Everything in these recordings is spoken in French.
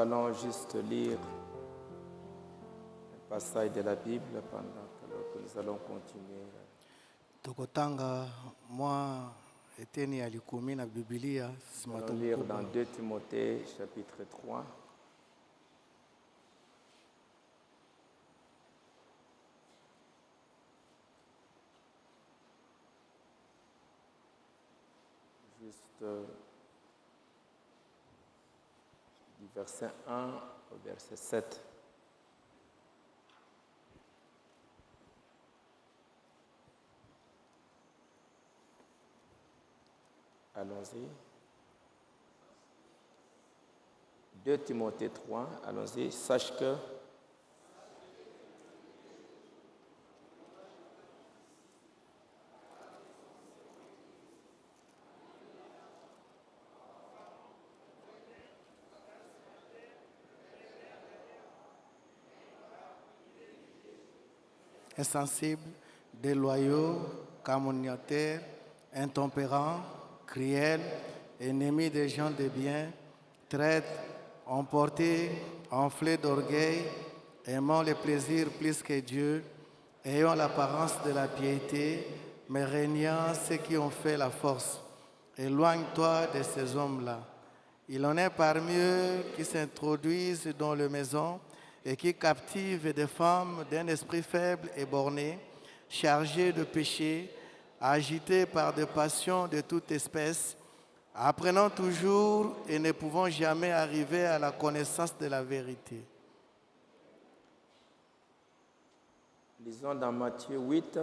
allons juste lire un passage de la Bible pendant que nous allons continuer. Tokotanga moi eteni alikumi na Biblia Nous allons lire dans 2 Timothée chapitre 3. Juste du verset 1 au verset 7. Allons-y. 2 Timothée 3, allons-y. Sache que insensible, déloyaux, calomniateurs, intempérants, cruels, ennemis des gens de bien, traîtres, emportés, enflés d'orgueil, aimant les plaisirs plus que Dieu, ayant l'apparence de la piété, mais régnant ceux qui ont fait la force. Éloigne-toi de ces hommes-là. Il en est parmi eux qui s'introduisent dans les maisons et qui captivent des femmes d'un esprit faible et borné, chargées de péché, agitées par des passions de toute espèce, apprenant toujours et ne pouvant jamais arriver à la connaissance de la vérité. lisons dans Matthieu 8,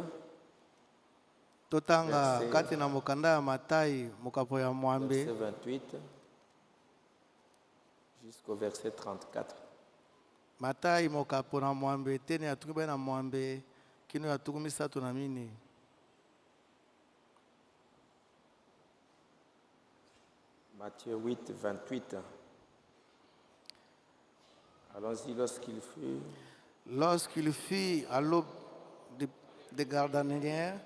Totanga kati na mokanda ya Matai mokapo ya mwambe verset 28 jusqu'au verset 34. Matai mokapo na mwambe tene atukube na mwambe kino atukumi na mini. Matthieu 8, 28. Allons-y, Lorsqu'il fut à l'aube de Gardanière,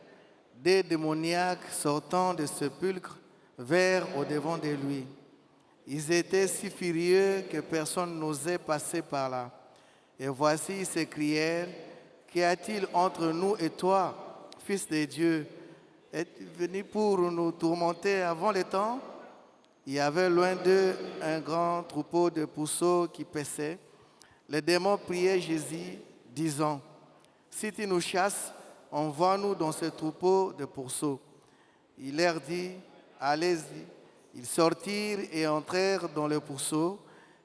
des démoniaques sortant des sépulcres vinrent au-devant de lui. Ils étaient si furieux que personne n'osait passer par là. Et voici, ils s'écrièrent, qu'y a-t-il entre nous et toi, Fils de Dieu? Es-tu venu pour nous tourmenter avant le temps? Il y avait loin d'eux un grand troupeau de pourceaux qui paissaient. Les démons priaient Jésus, disant, si tu nous chasses, envoie-nous dans ce troupeau de pourceaux. Il leur dit, allez-y. Ils sortirent et entrèrent dans le pourceau.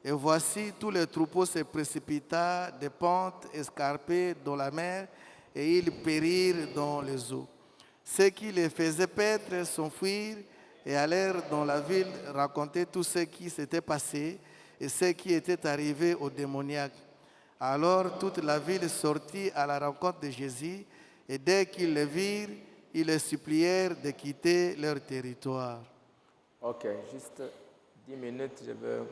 Et voici, tout le troupeau se précipita des pentes escarpées dans la mer, et ils périrent dans les eaux. Ceux qui les faisaient paître s'enfuirent et allèrent dans la ville raconter tout ce qui s'était passé et ce qui était arrivé aux démoniaques. Alors toute la ville sortit à la rencontre de Jésus, et dès qu'ils le virent, ils les supplièrent de quitter leur territoire. Ok, juste 10 minutes, je vais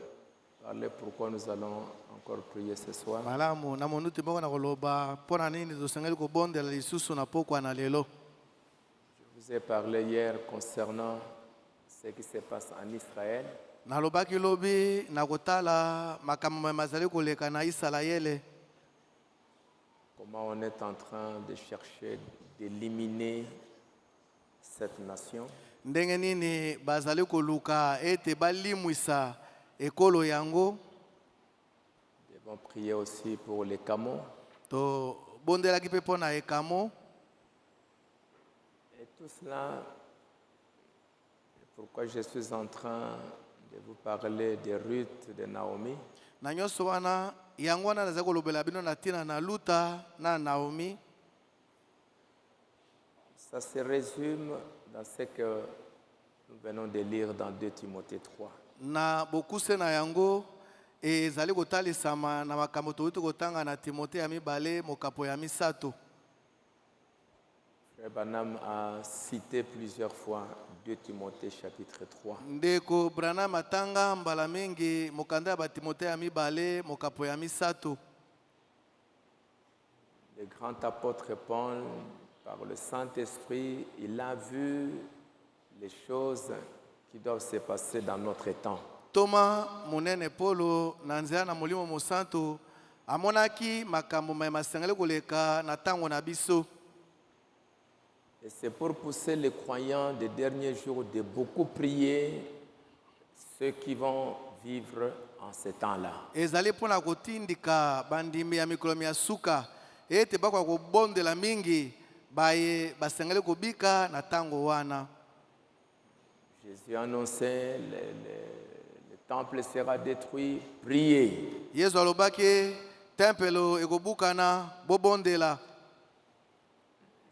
parler pourquoi nous allons encore prier ce soir. Malamu na monuti mboko na koloba pona nini tosengeli kobondela lisusu na pokwa na lelo. Je vous ai parlé hier concernant ce qui se passe en Israël. Nalobaki lobi na kotala makambo mazali koleka na Israele. Comment on est en train de chercher d'éliminer cette nation. Ndenge nini bazali koluka ete balimwisa ekolo yango. Nous devons prier aussi pour les Camos. To bondelaki pe pona ekamo. Et tout cela, pourquoi je suis en train de vous parler de Ruth, de Naomi. Na nyonso wana yango wana nazali kolobela bino na tina na Luta na Naomi. Ça se résume dans ce que nous venons de lire dans 2 Timothée 3. Na bokuse na yango ezali kotalisama na makambo toyuti kotanga na Timothée ya mibale mokapo ya misato. Frère Branham a cité plusieurs fois 2 Timothée chapitre 3. Ndeko Branham atanga mbala mingi mokanda ba Timothée ya mibale mokapo ya misato. Le grand apôtre Paul, par le Saint-Esprit, il a vu les choses qui doivent se passer dans notre temps. Toma monene Polo na nzela na molimo mosantu amonaki makambo mai masengele koleka na tango na biso. Et c'est pour pousser les croyants des derniers jours de beaucoup prier, ceux qui vont vivre en ces temps-là. Ezali pona kotindika bandimi ya mikolo ya suka ete bakwa kobondela mingi baye basengele kobika na tango wana. Jésus a annoncé le temple sera détruit, priez. Yesu alobaki tempelo ekobukana bobondela.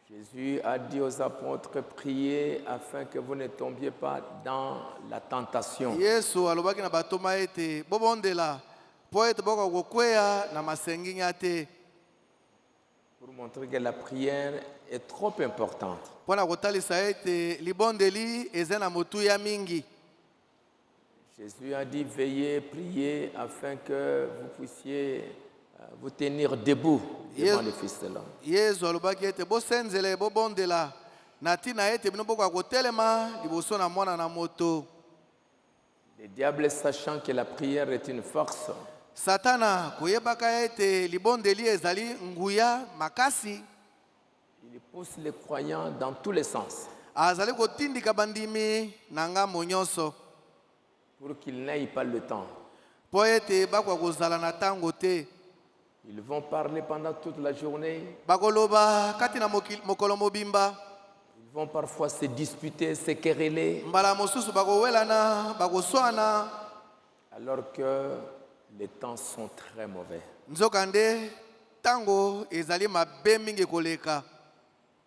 Jésus a dit aux apôtres, priez afin que vous ne tombiez pas dans la tentation. Yesu alobaki na batoma ete bobondela po ete boko kokwea na masenginya te. Pour montrer que la prière est trop importante. Pona kotalisa ete libondeli eza na motuya mingi. Jésus a dit, veillez, priez afin que vous puissiez vous tenir debout devant le Fils de l'homme. Yesu alobaki ete bosenzele bobondela na tina ete bino boko kotelema liboso na mwana na moto. Le diable, sachant que la prière est une force, Satana koyebaka ete libondeli ezali nguya makasi. il pousse les croyants dans tous les sens Azali kotindika bandimi na ngambo nyonso pour qu'ils n'aient pas le temps. po ete bakwa kozala na tango te. Ils vont parler pendant toute la journée. Bakoloba kati na mokolo mobimba. Ils vont parfois se disputer, se quereller, Mbala mosusu bakowelana bakoswana. alors que les temps sont très mauvais. Nzokande tango ezali mabe mingi koleka.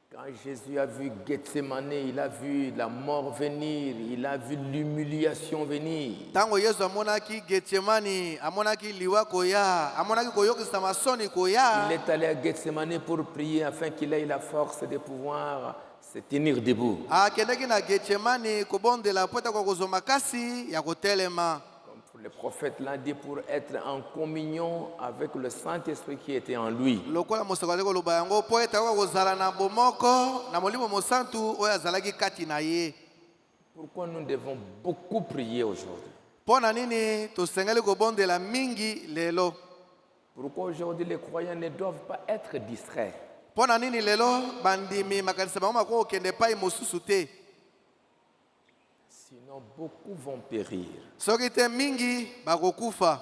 Quand Jésus a vu Gethsemane, il a vu la mort venir, il a vu l'humiliation venir. Tango Yesu amonaki Getsemani, amonaki liwa koya, amonaki koyokisa masoni koya. Il est allé à Gethsemane pour prier afin qu'il ait la force de pouvoir se tenir debout. Akendeki na Getsemani kobondela pota kwa kozoma kasi ya kotelema. Comme le prophète l'a dit, pour être en communion avec le Saint-Esprit qui était en lui. Lokola mosakale koloba yango po eta kwa kozala na bomoko na molimo mosantu oyo azalaki kati na ye. Pourquoi nous devons beaucoup prier aujourd'hui? Pona nini tosengeli kobondela mingi lelo? Pourquoi aujourd'hui les croyants ne doivent pas être distraits? Pona nini lelo bandimi makanisa bango mako okende pai mosusu te? Sinon beaucoup vont périr. Soki te mingi bakokufa.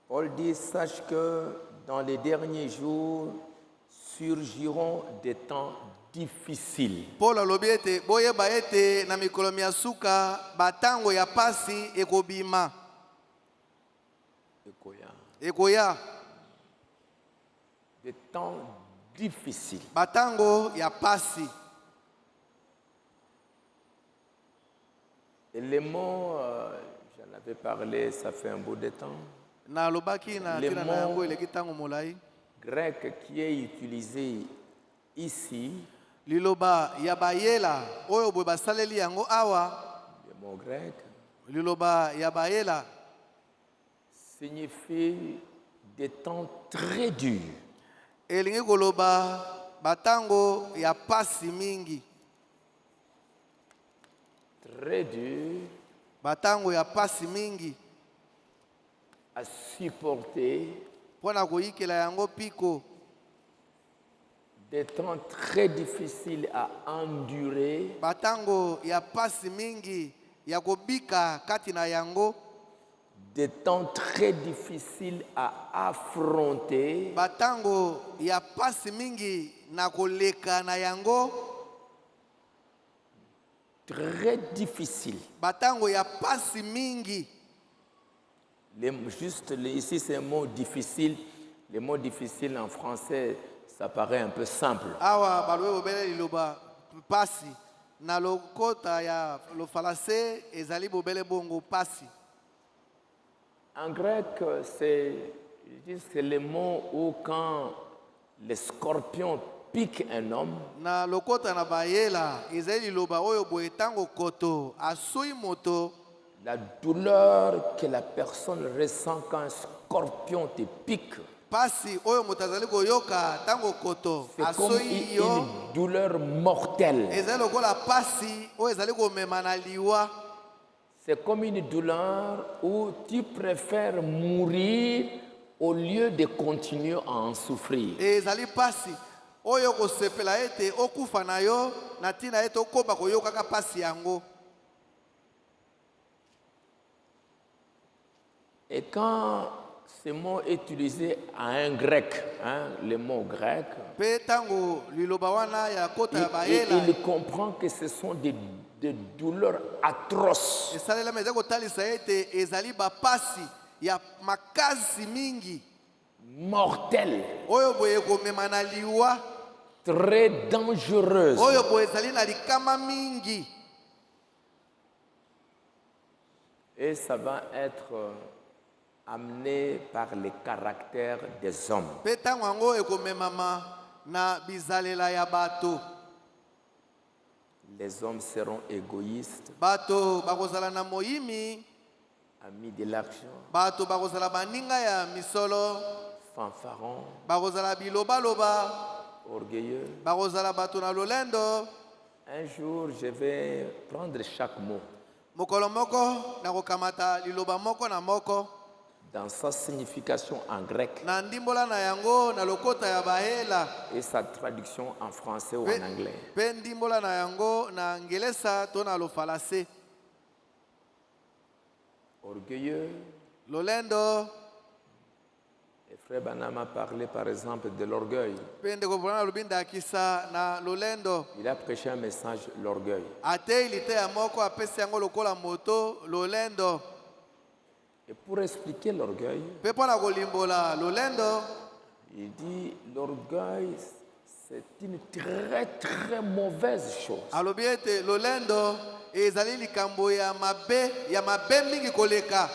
Paul dit, sache que dans les derniers jours surgiront des temps difficiles. Paul alobi ete boyeba ete na mikolo ya suka batango ya pasi ekobima. Ekoya. Des temps difficiles. Batango ya pasi. Et les mots, j'en avais parlé, ça fait un bout de temps. Na lobaki na Les tina na yango eleki tango molai. Grec qui est utilisé ici, Liloba ya bayela oyo boye basaleli yango awa. le mot grec, Liloba ya bayela signifie des temps très durs. elingi koloba batango ya pasi mingi. Très dur Batango ya pasi mingi. à supporter, Pona koyikela yango piko. des temps très difficiles à endurer, Batango ya pasi mingi ya kobika kati na yango. des temps très difficiles à affronter, Batango ya pasi mingi na koleka na yango. très difficiles. Batango ya pasi mingi. Ici c'est un mot difficile. Les mots difficiles en français, ça paraît un peu simple. Awa balwe bobele liloba pasi. Na lokota ya lo falase ezali bobele bongo pasi. En grec, c'est le mot où quand les scorpions piquent un homme, Na lokota na bayela ezali liloba oyo boye tango koto asui moto. la douleur que la personne ressent quand un scorpion te pique, Pasi oyo moto azali koyoka tango koto c'est comme asui yo. une douleur mortelle. Ezali lokola pasi oyo ezali komema na liwa. c'est comme une douleur où tu préfères mourir au lieu de continuer à en souffrir. ezali pasi oyo kosepela ete okufa na yo na ntina ete okoba koyokaka pasi yango. Et quand ce mot est utilisé à un grec, le mot grec, Mpe ntango liloba wana ya kota ya bayela il comprend que ce sont des douleurs atroces. esalelama eza kotalisa ete ezali bapasi ya makasi mingi Mortelles, oyo boye ekomema na liwa, très dangereuses. oyo boye ezali na likama mingi. Et ça va être amené par les caractères des hommes. Mpe ntango yango ekomemama na bizalela ya bato. Les hommes seront égoïstes, Bato bakozala na moyimi, amis de l'argent, bato bakozala baninga ya misolo, fanfarons, bakozala bilobaloba, orgueilleux. bakozala bato na lolendo. Un jour, je vais prendre chaque mot Mokolo moko nakokamata liloba moko na moko dans sa signification en grec na ndimbola na yango na lokota ya bahela, et sa traduction en français ou en anglais. mpe ndimbola na yango na ngelesa to na lofalase. Orgueilleux. Lolendo, Et Frère Banam a parlé par exemple de l'orgueil. mpe ndeko mpona alobi ndakisa na lolendo. Il a prêché un message, l'orgueil. Ateyili te ya moko apesi yango lokola moto lolendo. Et pour expliquer l'orgueil, Mpe mpona kolimbola lolendo, il dit l'orgueil, c'est une très très mauvaise chose. alobi ete lolendo ezali likambo ya mabe mingi koleka.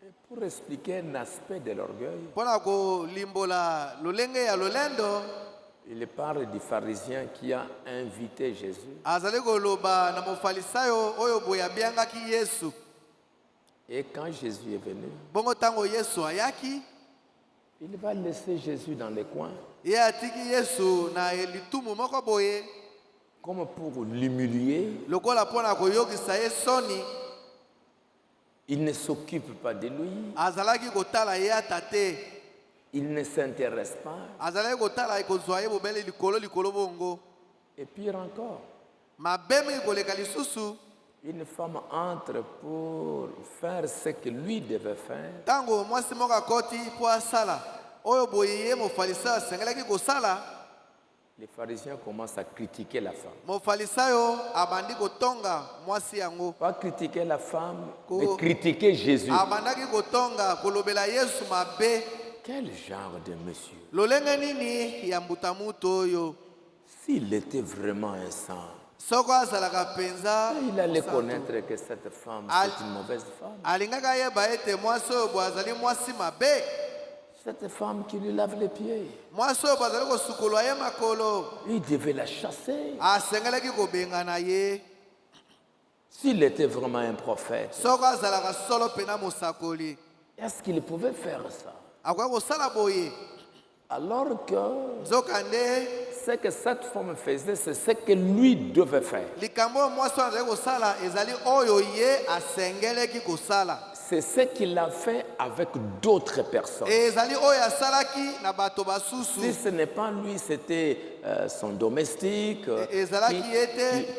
Et pour expliquer un aspect de l'orgueil, Mpona kolimbola lolenge ya lolendo, il parle du pharisien qui a invité Jésus. azali koloba na mofalisayo oyo boye abiangaki Yesu. Et quand Jésus est venu, Bongo ntango Yesu ayaki, il va laisser Jésus dans les coins, ye atiki Yesu na elitumu moko boye comme pour l'humilier. lokola mpona koyokisa ye soni. Il ne s'occupe pas de lui, Azalaki kotala ye ata te, il ne s'intéresse pas. azalaki kotala kozwa ye bobele likolo bongo. Et pire encore, Mabe mingi koleka lisusu, une femme entre pour faire ce que lui devait faire. ntango mwasi moko akoti mpo asala oyo boye ye mofalisayo asengelaki kosala, Les pharisiens commencent à critiquer la femme. mofalisayo abandi kotonga mwasi yango. Pas critiquer la femme, Ko- mais critiquer Jésus. Abandaki kotonga kolobela Yesu mabe. Quel genre de monsieur? Lolenge nini ya mbutamutu oyo? S'il était vraiment un saint, Soko azalaka penza, il allait connaître que cette femme, c'est une mauvaise femme. alingaka yeba ete mwasi oyo bo azali mwasi mabe. Cette femme qui lui lave les pieds, Mwasi oyo bo azali kosukolwa ye makolo, il devait la chasser. asengelaki kobengana ye. S'il était vraiment un prophète, Soko azalaka solo pena mosakoli, est-ce qu'il pouvait faire ça? akoki kosala boye. Alors que Nzokande ce que cette femme faisait, c'est ce que lui devait faire. likambo oyo mwasi oyo azali kosala ezali oyo ye asengelaki kosala. C'est ce qu'il a fait avec d'autres personnes. Ezali oyo asalaki na bato Si basusu. ce n'est pas lui, c'était son domestique ezalaki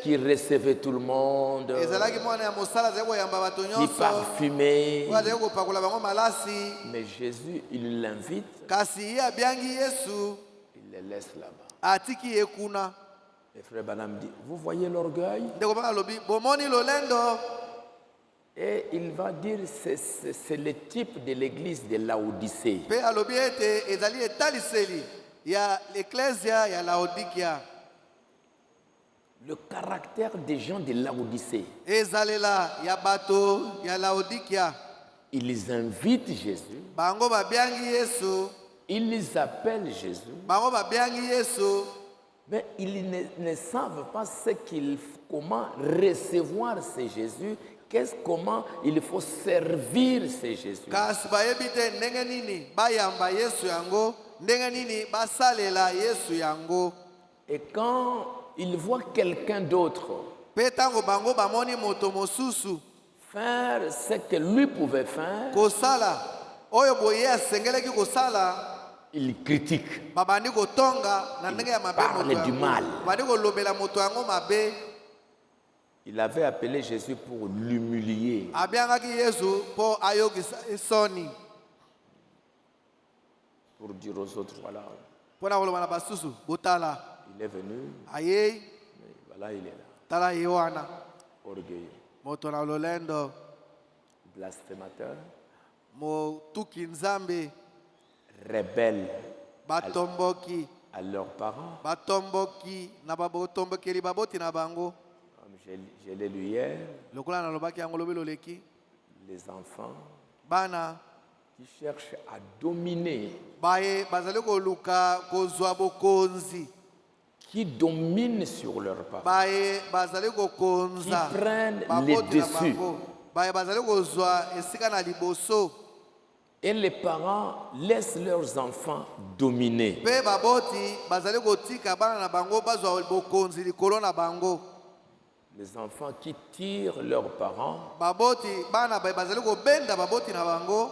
qui recevait tout le monde, ezalaki mwana ya mosala azali koyamba bato qui nyonso, parfumait. oyo azali kopakola bango malasi. Mais Jésus, il l'invite, Kasi ye abiangi Yesu, il le laisse là-bas. atiki ye kuna. Et frère Banam dit, vous voyez l'orgueil? Ndeko banga lobi bomoni lolendo. Et il va dire, c'est le type de l'église de Laodicée. Pe alobi ete ezali etaliseli ya l'ecclesia ya Laodikia. Le caractère des gens de Laodicée. Ezalela ya bato ya Laodikia. Ils invitent Jésus, Bango babiangi Yesu, ils appellent Jésus, bango babiangi Yesu, mais ils ne savent pas comment recevoir ce Jésus, comment il faut servir ce Jésus. kasi bayebi te ndenge nini bayamba Yesu yango, ndenge nini basalela Yesu yango. Et quand ils voient quelqu'un d'autre Pe tango bango bamoni moto mosusu faire ce que lui pouvait faire, kosala oyo boye asengelaki kosala il critique. babandi kotonga na ndenge ya mabe parle moto du yango. mal. Babandi kolobela moto yango mabe. Il avait appelé Jésus pour l'humilier. Abiangaki Yesu po ayokisa esoni Pour dire aux autres, voilà, pona koloba na basusu botala il est venu, ayei mais voilà, il est là. tala ye wana Orgueilleux, moto na lolendo blasphémateur, motuki nzambe rebelle batomboki à leurs parents. batomboki na babotombokeli baboti na bango Comme je l'ai lu hier, lokola nalobaki yango lobi loleki les enfants bana qui cherchent à dominer, baye bazali koluka kozwa bokonzi qui dominent sur leurs parents, baye bazali kokonza Qui prennent baboti les na dessus. bango baye bazali kozwa esika na liboso et les parents laissent leurs enfants dominer. mpe baboti bazali kotika bana na bango bazwa bokonzi likolo na bango. Les enfants qui tirent leurs parents Baboti bana baye bazali kobenda baboti na bango.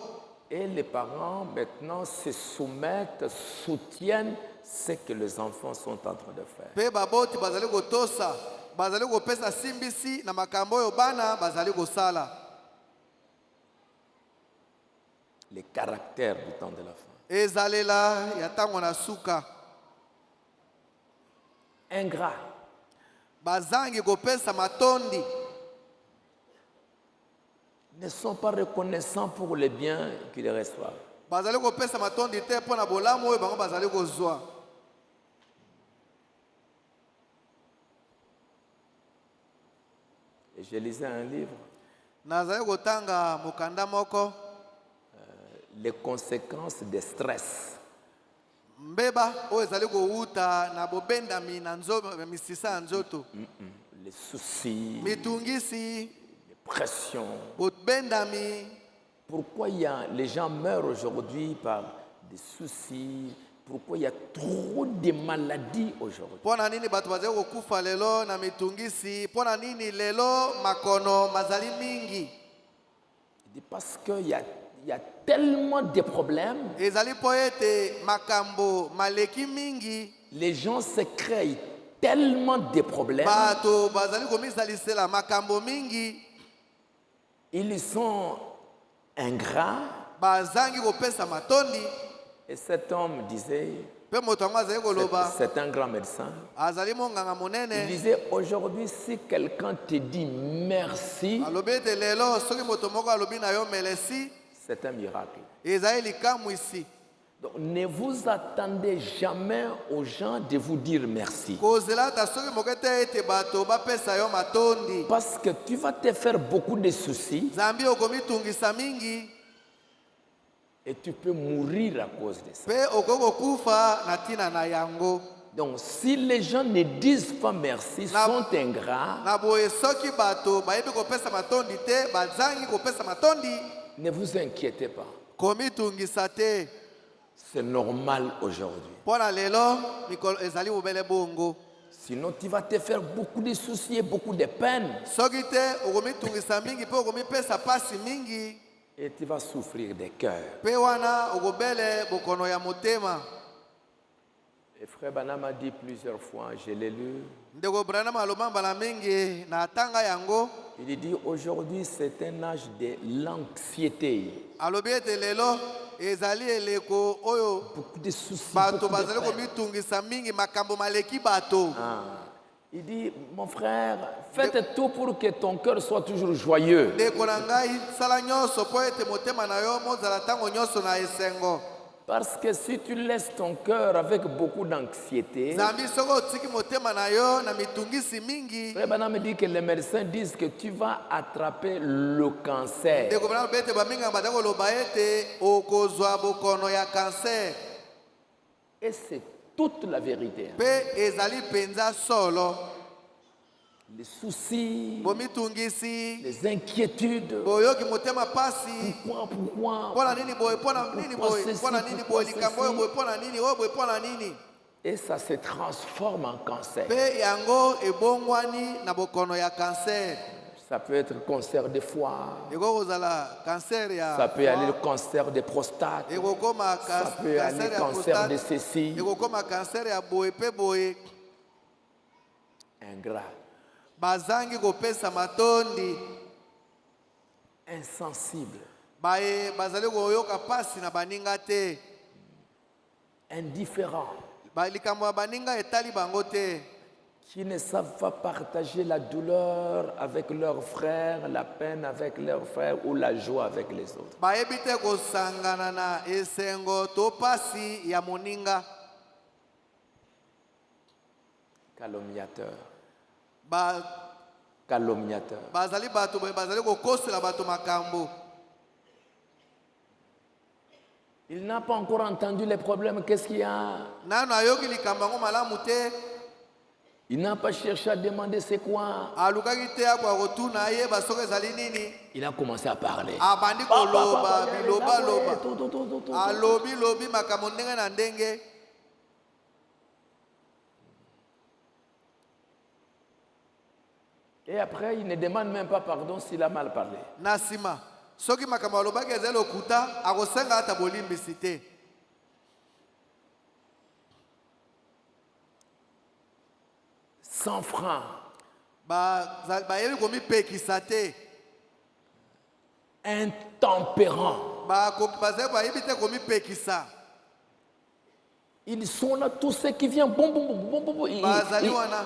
et les parents maintenant se soumettent, soutiennent ce que les enfants sont en train de faire. Pe baboti bazali kotosa bazali kopesa simbisi na makambo oyo bana bazali kosala. Les caractères du temps de la fin. Ezalela ya tango na suka Ingrats, bazangi kopesa matondi ne sont pas reconnaissants pour les biens qu'ils reçoivent. bazali kopesa matondi te mpo na bolamu oyo bango bazali kozwa. Et je lisais un livre, Nazali kotanga mokanda moko Les conséquences des stress. mbeba oyo ezali kouta na bobendami na misisa ya nzoto Les soucis, mitungisi les pressions. bobendami. Pourquoi les gens meurent aujourd'hui par des soucis? Pourquoi il y a trop de maladies aujourd'hui? Mpo na nini bato bazali kokufa lelo na mitungisi? Mpo na nini lelo makono mazali mingi? Il dit parce qu'il y a tellement de problèmes, Ezali po ete makambo maleki mingi. les gens se créent tellement de problèmes, Bato bazali komisalisela makambo mingi. ils sont ingrats. Bazangi kopesa matondi. Et cet homme disait, Pe moto yango azali koloba c'est un grand médecin, azali monganga il monene. disait aujourd'hui si quelqu'un te dit merci, Alobi ete lelo soki moto moko alobi na yo melesi c'est un miracle. ezali likambo isi. Donc ne vous attendez jamais aux gens de vous dire merci. Kozela ta soki moko te ete bato bapesa yo matondi. Parce que tu vas te faire beaucoup de soucis Zambi okomitungisa mingi. et tu peux mourir à cause de ça. Pe okokokufa na tina na yango. Donc si les gens ne disent pas merci, sont ingrats, Na boye soki bato bayebi kopesa matondi te bazangi kopesa matondi ne vous inquiétez pas. komitungisa te. C'est normal aujourd'hui. Mpo na lelo mikolo ezali bobele bongo. Sinon tu vas te faire beaucoup de soucis et beaucoup de peines. Soki te okomitungisa mingi pe okomipesa pasi mingi. Et tu vas souffrir des cœurs. Pe wana okobele bokono ya motema. Et frère Banam a dit plusieurs fois, je l'ai lu, Ndeko Branham aloba mbala mingi na tanga yango. il dit aujourd'hui c'est un âge de l'anxiété. Alobi ete lelo ezali eleko oyo Beaucoup de soucis. bato Beaucoup de bazali peines. komitungisa mingi makambo maleki bato. Il dit, mon frère, faites tout pour que ton cœur soit toujours joyeux. Ndeko na ngai sala nyonso po ete motema na yo mozala ntango nyonso na esengo. Parce que si tu laisses ton cœur avec beaucoup d'anxiété, Zambi soko otiki motema na yo na mitungisi mingi. Frère Branham me dit que les médecins disent que tu vas attraper le cancer. Ndeko Branham bete baminga bazali koloba ete okozwa bokono ya cancer. Et c'est toute la vérité. Pe ezali penza solo. Les soucis, Bomitungisi. les inquiétudes. Boyoki motema pasi. Pourquoi? Pona nini boy, pona nini boy, pona nini boy, likambo oyo boy, pona nini, oyo boy, pona nini. Et ça se transforme en cancer. Pe yango ebongwani na bokono ya cancer. Ça peut être cancer de foie. ekozala cancer Ça ya peut aller le cancer de prostate. ekokoma Ça peut aller cancer ya cancer de prostate ceci. ekokoma cancer ya boye pe boye Ingrat. bazangi kopesa matondi Insensible. baye bazali koyoka pasi na baninga te Indifférent. likambo ya baninga etali bango te Qui ne savent pas partager la douleur avec leurs frères, la peine avec leurs frères ou la joie avec les autres. bayebi te kosangana na esengo to pasi ya moninga Calomniateur. ba Calomniateur. bazali bato boye bazali kokosela bato makambo Il n'a pas encore entendu les problèmes. Qu'est-ce qu'il y a? nano ayoki likambo yango malamu te Il n'a pas cherché à demander c'est quoi. alukaki te akwa kotuna ayeba soki ezali nini Il a commencé à parler. abandi koloba bilobaloba Tout. alobi makambo ndenge na ndenge Et après, il ne demande même pas pardon s'il a mal parlé. na nsima soki makambo alobaki ezali lokuta akosenga ata bolimbisi te 100 francs. bayebi komipekisa te Intempérants. bazali bayebi te komipekisa Ils sont là, tous ceux qui viennent. Bon. bazali wana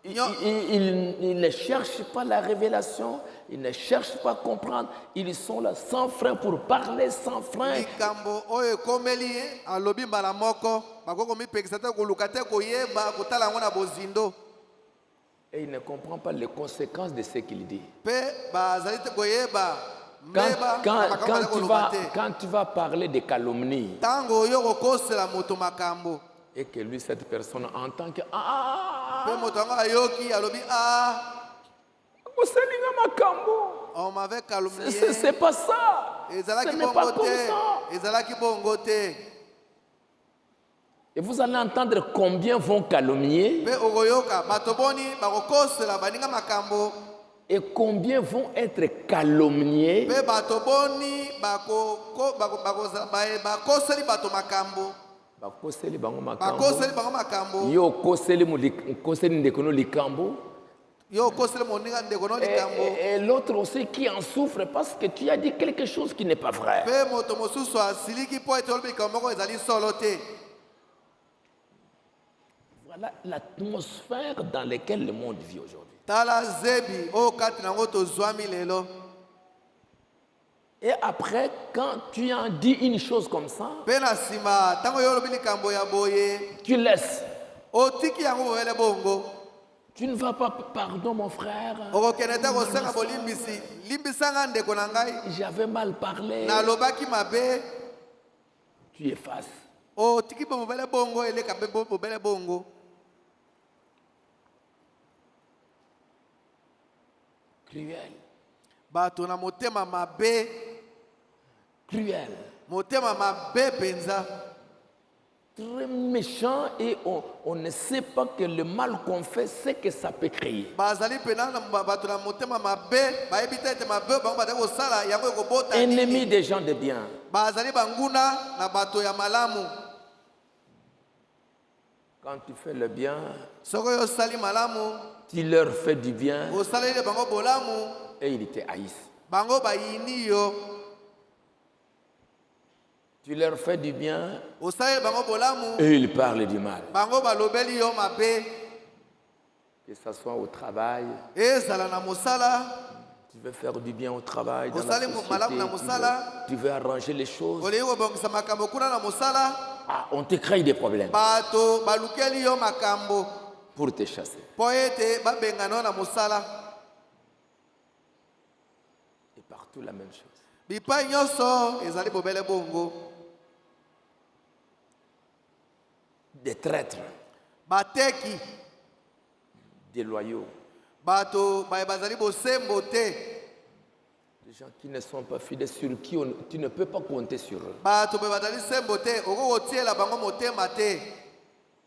Ils ne cherchent pas la révélation, ils ne cherchent pas à comprendre. Ils sont là sans frein pour parler sans frein. likambo oyo ekomeli ye alobi mbala moko bakoki komipekisa te koluka te koyeba kotala yango na bozindo Et il ne comprend pas les conséquences de ce qu'il dit. mpe bazali te koyeba mbeba makambo azali koloba te Quand tu vas parler de calomnie ntango oyo kokosela moto makambo et que lui, cette personne, entend que mpe moto yango ayoki alobi on m'avait calomnié c'est pas ça. Ce ezalaki n'est pas bongo comme te ça. ezalaki bongo te Et vous allez entendre combien vont calomnier mpe okoyoka bato boni bakokosela baninga makambo et combien vont être calomniés. mpe bato boni bakoseli bato makambo Bakoseli bango makambo. bakoseli bango makambo Yo koseli ndeko no likambo. yo okoseli moninga ndeko no likambo Et l'autre aussi qui en souffre parce que tu as dit quelque chose qui n'est pas vrai. mpe moto mosusu asiliki mpo ete olobi likambo moko ezali solo te Voilà l'atmosphère dans laquelle le monde vit aujourd'hui. tala zebi oyo kati nango tozwami lelo Et après, quand tu en dis une chose comme ça, mpe na nsima ntango yo olobi likambo ya boye tu laisses. otiki yango bobele bongo Tu ne vas pas, pardon mon frère, okokende te kosenga bolimbisi limbisanga ndeko na ngai j'avais mal parlé. nalobaki mabe Tu effaces. otiki mpe bobele bongo eleka mpe bobele bongo Cruel. bato na motema mabe Cruel. motema mabe penza Très méchant et on ne sait pas que le mal qu'on fait, c'est que ça peut créer. bazali pena bato na motema mabe bayebi te ete mabe bango bazali kosala yango ekobota Ennemis des gens de bien. bazali banguna na bato ya malamu Quand tu fais le bien, soki oyo osali malamu tu leur fais du bien osaleli bango bolamu et ils te haïssent. bango bayini yo Tu leur fais du bien osaleli bango bolamu et ils parlent du mal. bango balobeli yo mabe Que ce soit au travail, ezala na mosala tu veux faire du bien au travail, dans la Osali malamu na société, mosala. tu veux arranger les choses. olingi kobongisa makambo kuna na mosala Ah, on te crée des problèmes bato balukeli yo makambo pour te chasser. mpo ete babengana yo na mosala Et partout la même chose. bipai nyonso ezali bobele bongo Des traîtres, bateki des loyaux, bato bazali bosembo te des gens qui ne sont pas fidèles, sur qui tu ne peux pas compter sur eux. bato bazali sembo te okoki kotiela bango motema te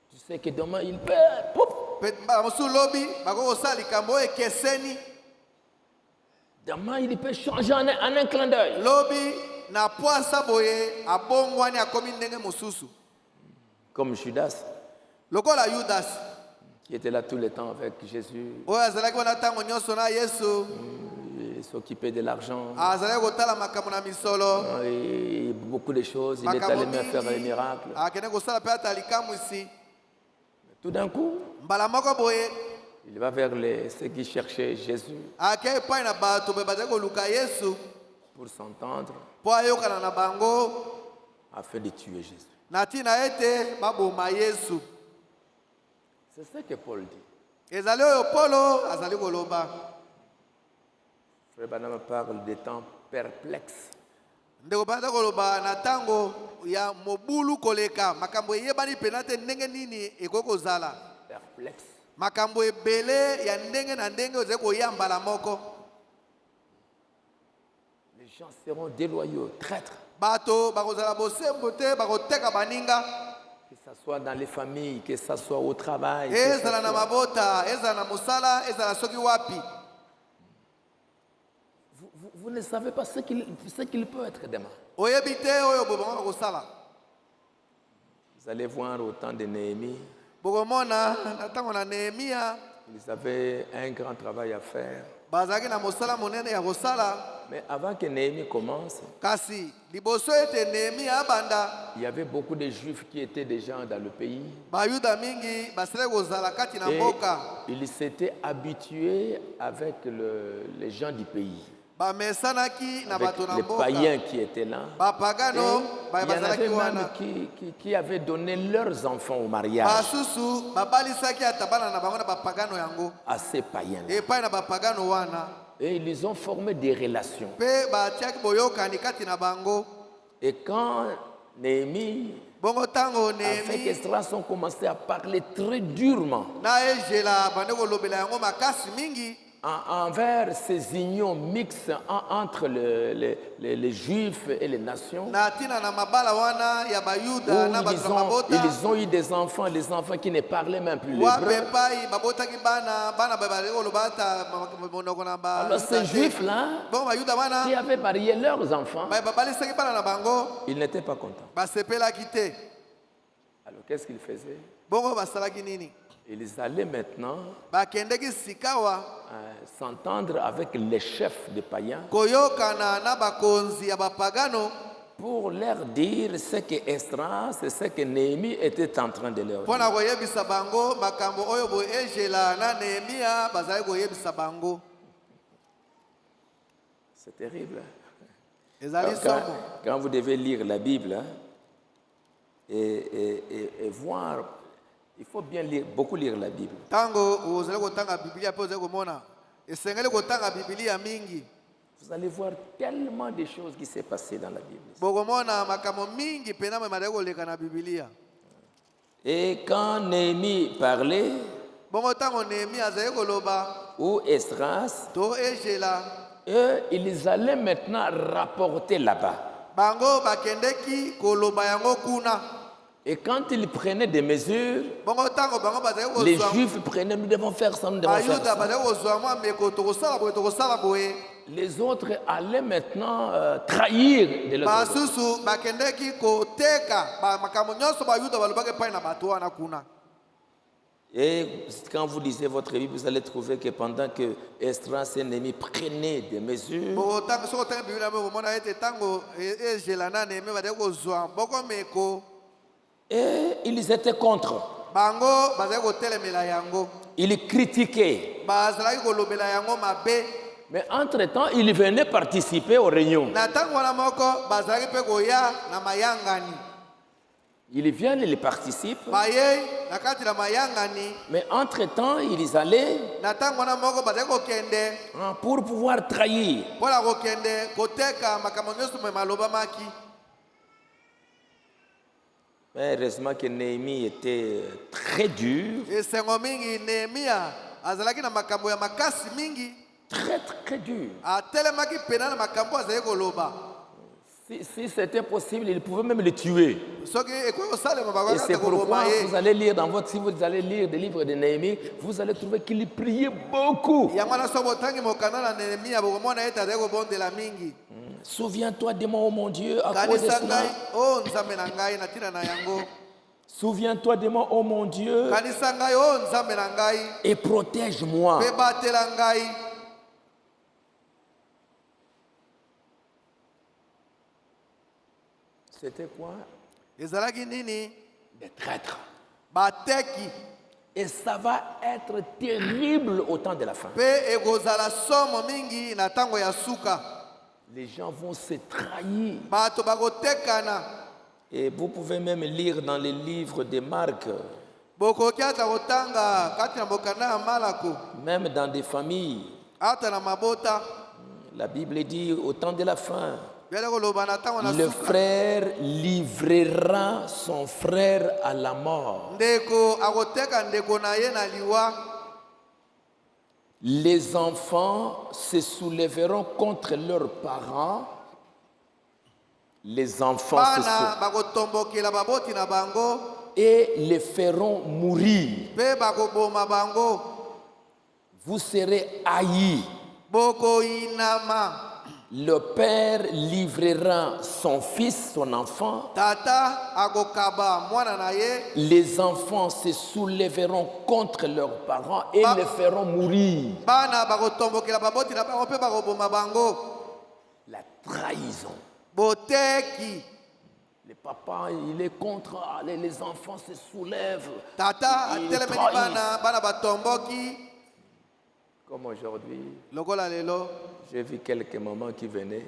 Tu sais que demain ils perdent. Pouf. mosusu lobi bakoki kosala likambo oyo ekeseni Demain, il peut changer en un clin d'œil. Lobi na poasa boye abongwani akomi ndenge mosusu. Comme Judas, Lokola Judas. qui était là tout le temps avec Jésus. Oyo azalaki wana ntango nyonso na Yesu. Il s'occupait de l'argent. Azalaki kotala makambo na misolo. Et beaucoup de choses. Il est allé même faire les miracles. Akende kosala pe ata likamwisi. Tout d'un coup, Mbala moko boye. il va vers ceux qui cherchaient Jésus Ake epai na bato be bazali koluka Yesu. pour s'entendre Po ayokana na bango. afin de tuer Jésus. Na tina ete baboma Yesu. C'est ce que Paul dit. Ezali oyo Polo azali koloba. Frère Branham parle des temps perplexes. Ndeko banda koloba na tango ya mobulu koleka makambo yebani penate ndenge nini ekoko zala. Perplexes. Makambo ebele ya ndenge na ndenge ozali koyamba la moko. Les gens seront déloyaux, traîtres. Bato bakozala bosembo te bakoteka baninga. Que ce soit dans les familles, que ce soit au travail. Ezala na mabota, ezala na musala, ezala soki wapi. Vous ne savez pas ce qu'il peut être demain. Oyebi te oyo bobonga kosala. Vous allez voir au temps de Néhémie, Bokomona na tango na Nehemia ils avaient un grand travail à faire. bazalaki na mosala monene ya kosala. Mais avant que Néhémie commence, Kasi liboso ete Nehemia abanda il y avait beaucoup de Juifs qui étaient déjà dans le pays. bayuda mingi basele kozala kati na Et mboka. ils s'étaient habitués avec les gens du pays, Bamesanaki na avec bato na les mboka. païens qui étaient là. Bapagano Et il y en bazalaki avait wana. même qui avaient donné leurs enfants au mariage Basusu babalisaki ata bana na bango na bapagano yango. à ces païens-là. Epai na bapagano wana. Et ils ont formé des relations. Pe batiaki boyokani kati na bango. Et quand Néhémie, Bongo tango avec Nehemi Esdras, ont commencé à parler très durement na ejela bande kolobela yango makasi mingi. envers ces unions mixtes entre les Juifs et les nations, Na tina na mabala wana ya où bayuda na bato na mabota. ils ont eu des enfants qui ne parlaient même plus l'hébreu. Wapepai babotaki bana babali koloba ata monoko na ba. Alors ces Juifs-là, Bongo bayuda wana qui avaient marié leurs enfants, babalisaki bana na bango ils n'étaient pas contents. basepelaki te. Alors qu'est-ce qu'ils faisaient? Bongo basalaki nini? Ils allaient maintenant Bakendeki sikawa s'entendre avec les chefs des païens koyokana na bakonzi ya bapagano pour leur dire ce que Esdras et ce que Néhémie était en train de leur mpona dire. koyebisa bango makambo oyo boye ejela na Nehemia bazali koyebisa bango. C'est terrible. Hein? Ezali somo. Quand vous devez lire la Bible hein, et voir, il faut bien lire, beaucoup lire la Bible. Tango ozali kotanga Biblia pe ozali komona esengeli kotanga Biblia mingi. Vous allez voir tellement de choses qui s'est passées dans la Bible. Bokomona makambo mingi pena memali koleka na Biblia. Et quand Néhémie parlait, Bongo tango Nehemia azali koloba ou Esdras, to ejela eux, ils allaient maintenant rapporter là-bas. bango bakendeki koloba yango kuna. Et quand ils prenaient des mesures, Bongo tango bango bazali les kozwa Juifs prenaient, nous devons faire ça, nous devons faire bayuda ça. bazali kozwa mwa meko tokosala boye. Les autres allaient maintenant trahir de leur côté. Basusu bakendeki koteka makambo nyonso bayuda balobaki epai na bato wana kuna. Et quand vous lisez votre Bible, vous allez trouver que pendant que Esdras et Néhémie prenaient des mesures, Bongo tango soko tanga Biblia mo komona ete tango ejela na Nehemia bazali kozwa boko meko et ils étaient contre. bango bazali kotelemela yango. Ils critiquaient. Bazalaki kolobela yango mabe. Mais entre-temps, ils venaient participer aux réunions. Na tango wana moko bazalaki pe koya na mayangani. Ils viennent, ils participent. Baye na kati na mayangani. Mais entre-temps, ils allaient Na tango wana moko bazalaki kokende pour pouvoir trahir. mpona kokende koteka makambo nyonso me maloba maki. Mais heureusement que Néhémie était très dur, Esengo mingi Nehemia azalaki na makambo ya makasi mingi. très dur. Atelemaki pena na makambo azali koloba. Si c'était possible, il pouvait même le tuer. Et c'est pourquoi vous allez lire dans votre, si vous allez lire des livres de Néhémie, vous allez trouver qu'il priait beaucoup. Souviens-toi de moi, oh mon Dieu, à cause de cela. Souviens-toi de moi, oh mon Dieu, et protège-moi. C'était quoi? Des traîtres. Et ça va être terrible au temps de la fin. Les gens vont se trahir. Et vous pouvez même lire dans les livres de Marc, même dans des familles. La Bible dit au temps de la fin, le frère livrera son frère à la mort. Les enfants se soulèveront contre leurs parents. Les enfants et les feront mourir. Vous serez haïs. Le père livrera son fils, son enfant. Les enfants se soulèveront contre leurs parents et les feront mourir. La trahison. Le papa, il est contre, les enfants se soulèvent. Ils trahissent. Comme aujourd'hui, j'ai vu quelques mamans qui venaient.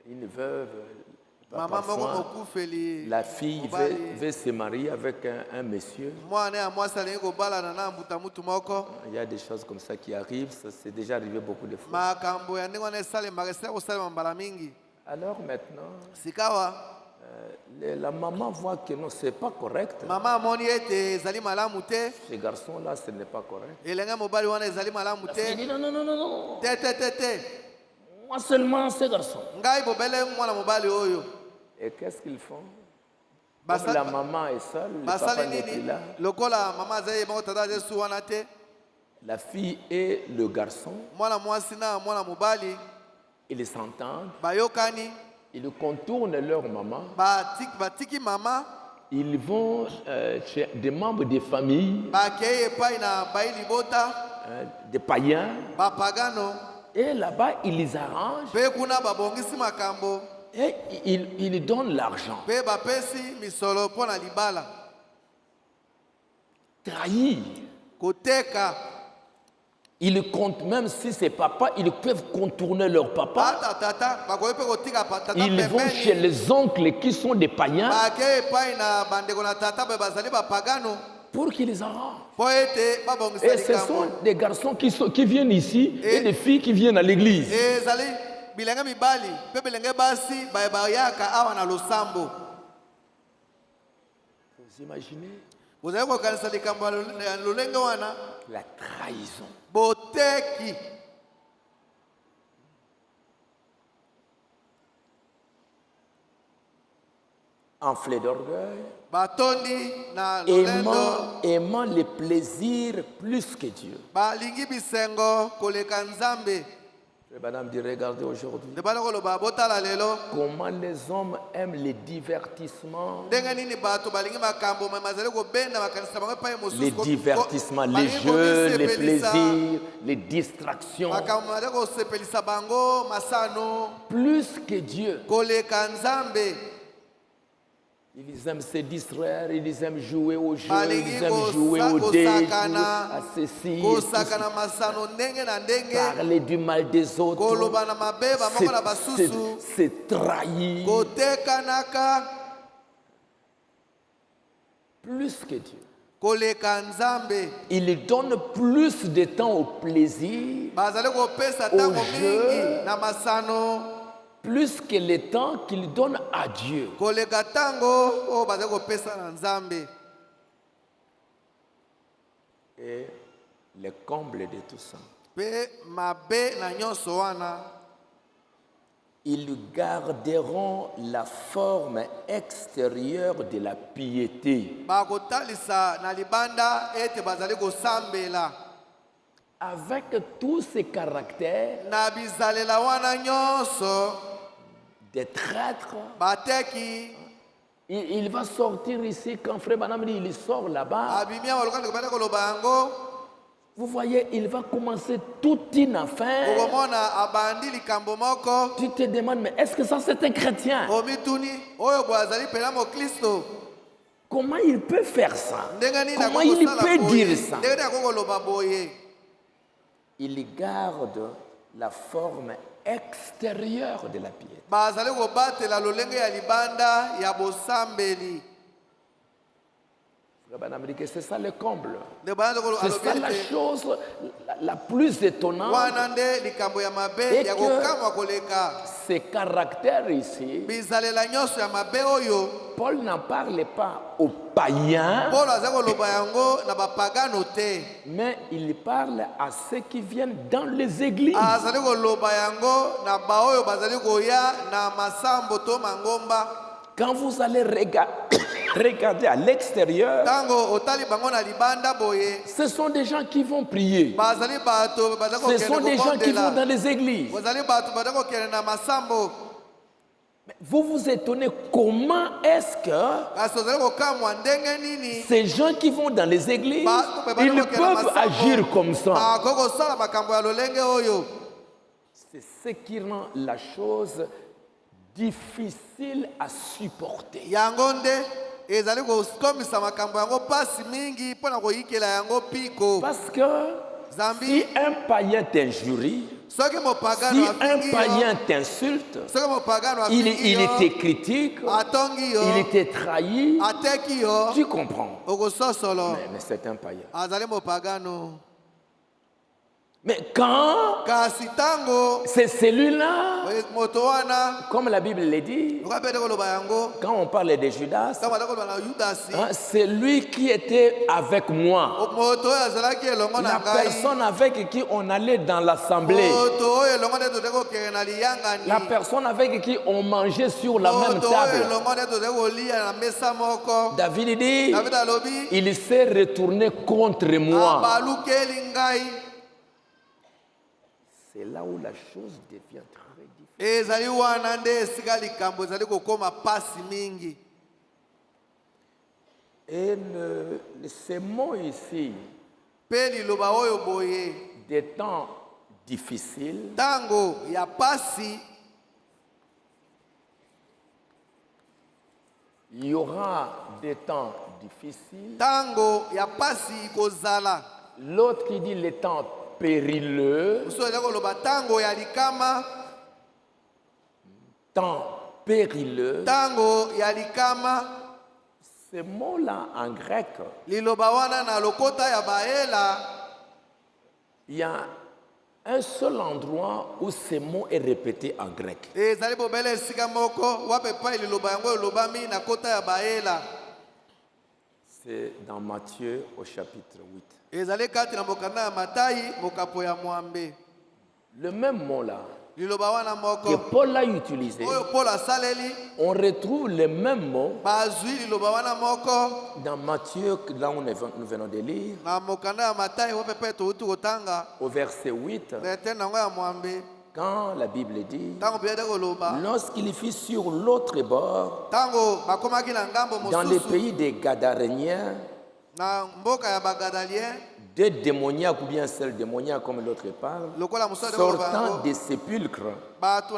Une veuve, parfois, la fille veut se marier avec un monsieur. Il y a des choses comme ça qui arrivent, ça c'est déjà arrivé beaucoup de fois. Alors maintenant, la maman voit que non, c'est pas correct. Ce garçon-là, ce n'est pas correct. La fille dit non, non, non, non, non. Moi seulement ce garçon. Et qu'est-ce qu'ils font? Comme la maman est seule, le papa n'est plus là. La fille et le garçon, ils s'entendent. Ils contournent leur maman. Ils vont chez des membres des familles, des païens. Et là-bas, ils les arrangent. Et ils donnent l'argent. Trahir. Ils comptent, même si c'est papa, ils peuvent contourner leur papa. Ils vont chez les oncles qui sont des païens pour qu'ils les arrangent. Et ce sont des garçons qui viennent ici et des filles qui viennent à l'église. Vous imaginez la trahison. Enflé d'orgueil, aimant les plaisirs plus que Dieu. Madame dit, regardez aujourd'hui comment les hommes aiment les divertissements. Les divertissements, les jeux, les plaisirs, les distractions. Plus que Dieu. Ils aiment se distraire, ils aiment jouer aux jeux, ils aiment jouer aux dés, à ceci, parler du mal des autres, se trahir. Plus que Dieu. Il donne plus de temps au plaisir, au jeu, plus que le temps qu'il donne à Dieu. Et le comble de tout ça, ils garderont la forme extérieure de la piété. Avec tous ces caractères des traîtres, il va sortir ici quand Frère Branham dit, il sort là-bas. Vous voyez, il va commencer toute une affaire. Tu te demandes, mais est-ce que ça c'est un chrétien? Comment il peut faire ça? Comment il peut dire ça? Il garde la forme extérieure de la piété. C'est ça le comble. C'est ça la chose la plus étonnante. Et que ces caractères ici, Paul n'en parle pas aux païens, mais il parle à ceux qui viennent dans les églises. Quand vous allez regarder à l'extérieur, ce sont des gens qui vont prier. Ce sont des gens qui vont dans les églises. Mais vous vous étonnez comment est-ce que ces gens qui vont dans les églises, ils peuvent agir comme ça. C'est ce qui rend la chose difficile à supporter. Parce que si un païen t'injurie, si un païen t'insulte, il te critique, il te trahit, tu comprends. Mais c'est un païen. Mais quand c'est celui-là, comme la Bible le dit, quand on parle de Judas, c'est lui qui était avec moi, la personne avec qui on allait dans l'assemblée, la personne avec qui on mangeait sur la même table. David dit, il s'est retourné contre moi. C'est là où la chose devient très difficile. Et ces mots ici, des temps difficiles, il y aura des temps difficiles. L'autre qui dit les temps périlleux, temps périlleux, ce mot-là en grec, il y a un seul endroit où ce mot est répété en grec. C'est dans Matthieu au chapitre 8. Le même mot-là que Paul a utilisé, on retrouve le même mot dans Matthieu, là où nous venons de lire, au verset 8, quand la Bible dit, lorsqu'il fut sur l'autre bord, dans le pays des Gadaréniens, deux démoniaques ou bien seul démoniaque comme l'autre parle, sortant des sépulcres, vinrent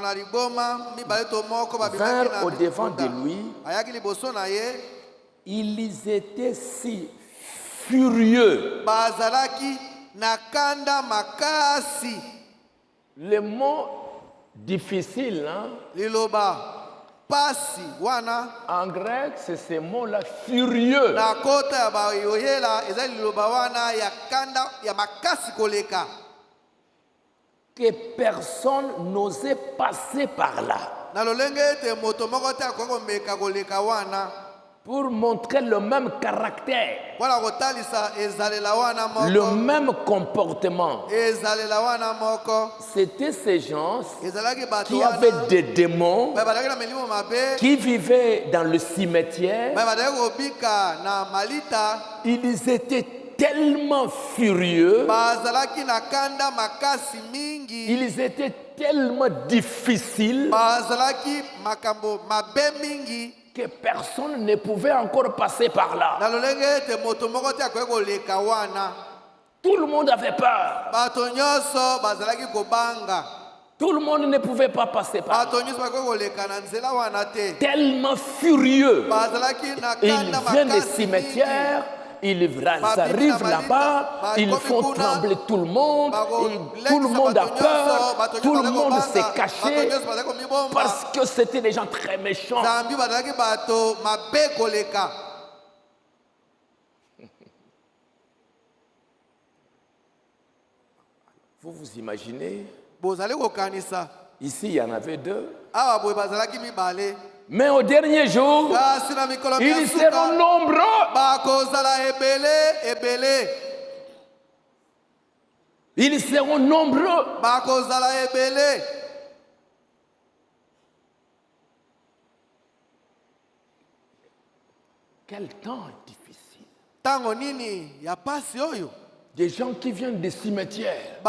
au devant de lui. Ils étaient si furieux. Le mot difficile, hein? En grec, c'est ce mot-là, furieux. Que personne n'osait passer par là. pour montrer le même caractère, le même comportement. C'était ces gens qui avaient des démons, qui vivaient dans le cimetière. Ils étaient tellement furieux, ils étaient tellement difficiles que personne ne pouvait encore passer par là. Tout le monde avait peur. Tout le monde ne pouvait pas passer par là. Tellement furieux. Ils viennent des cimetières. Ils arrivent là-bas, ils font trembler tout le monde, tout le monde a peur, tout le monde s'est caché parce que c'était des gens très méchants. Vous vous imaginez? Ici, il y en avait 2. Mais au dernier jour, ils seront nombreux. Ils seront nombreux. Quel temps difficile. Des gens qui viennent des cimetières.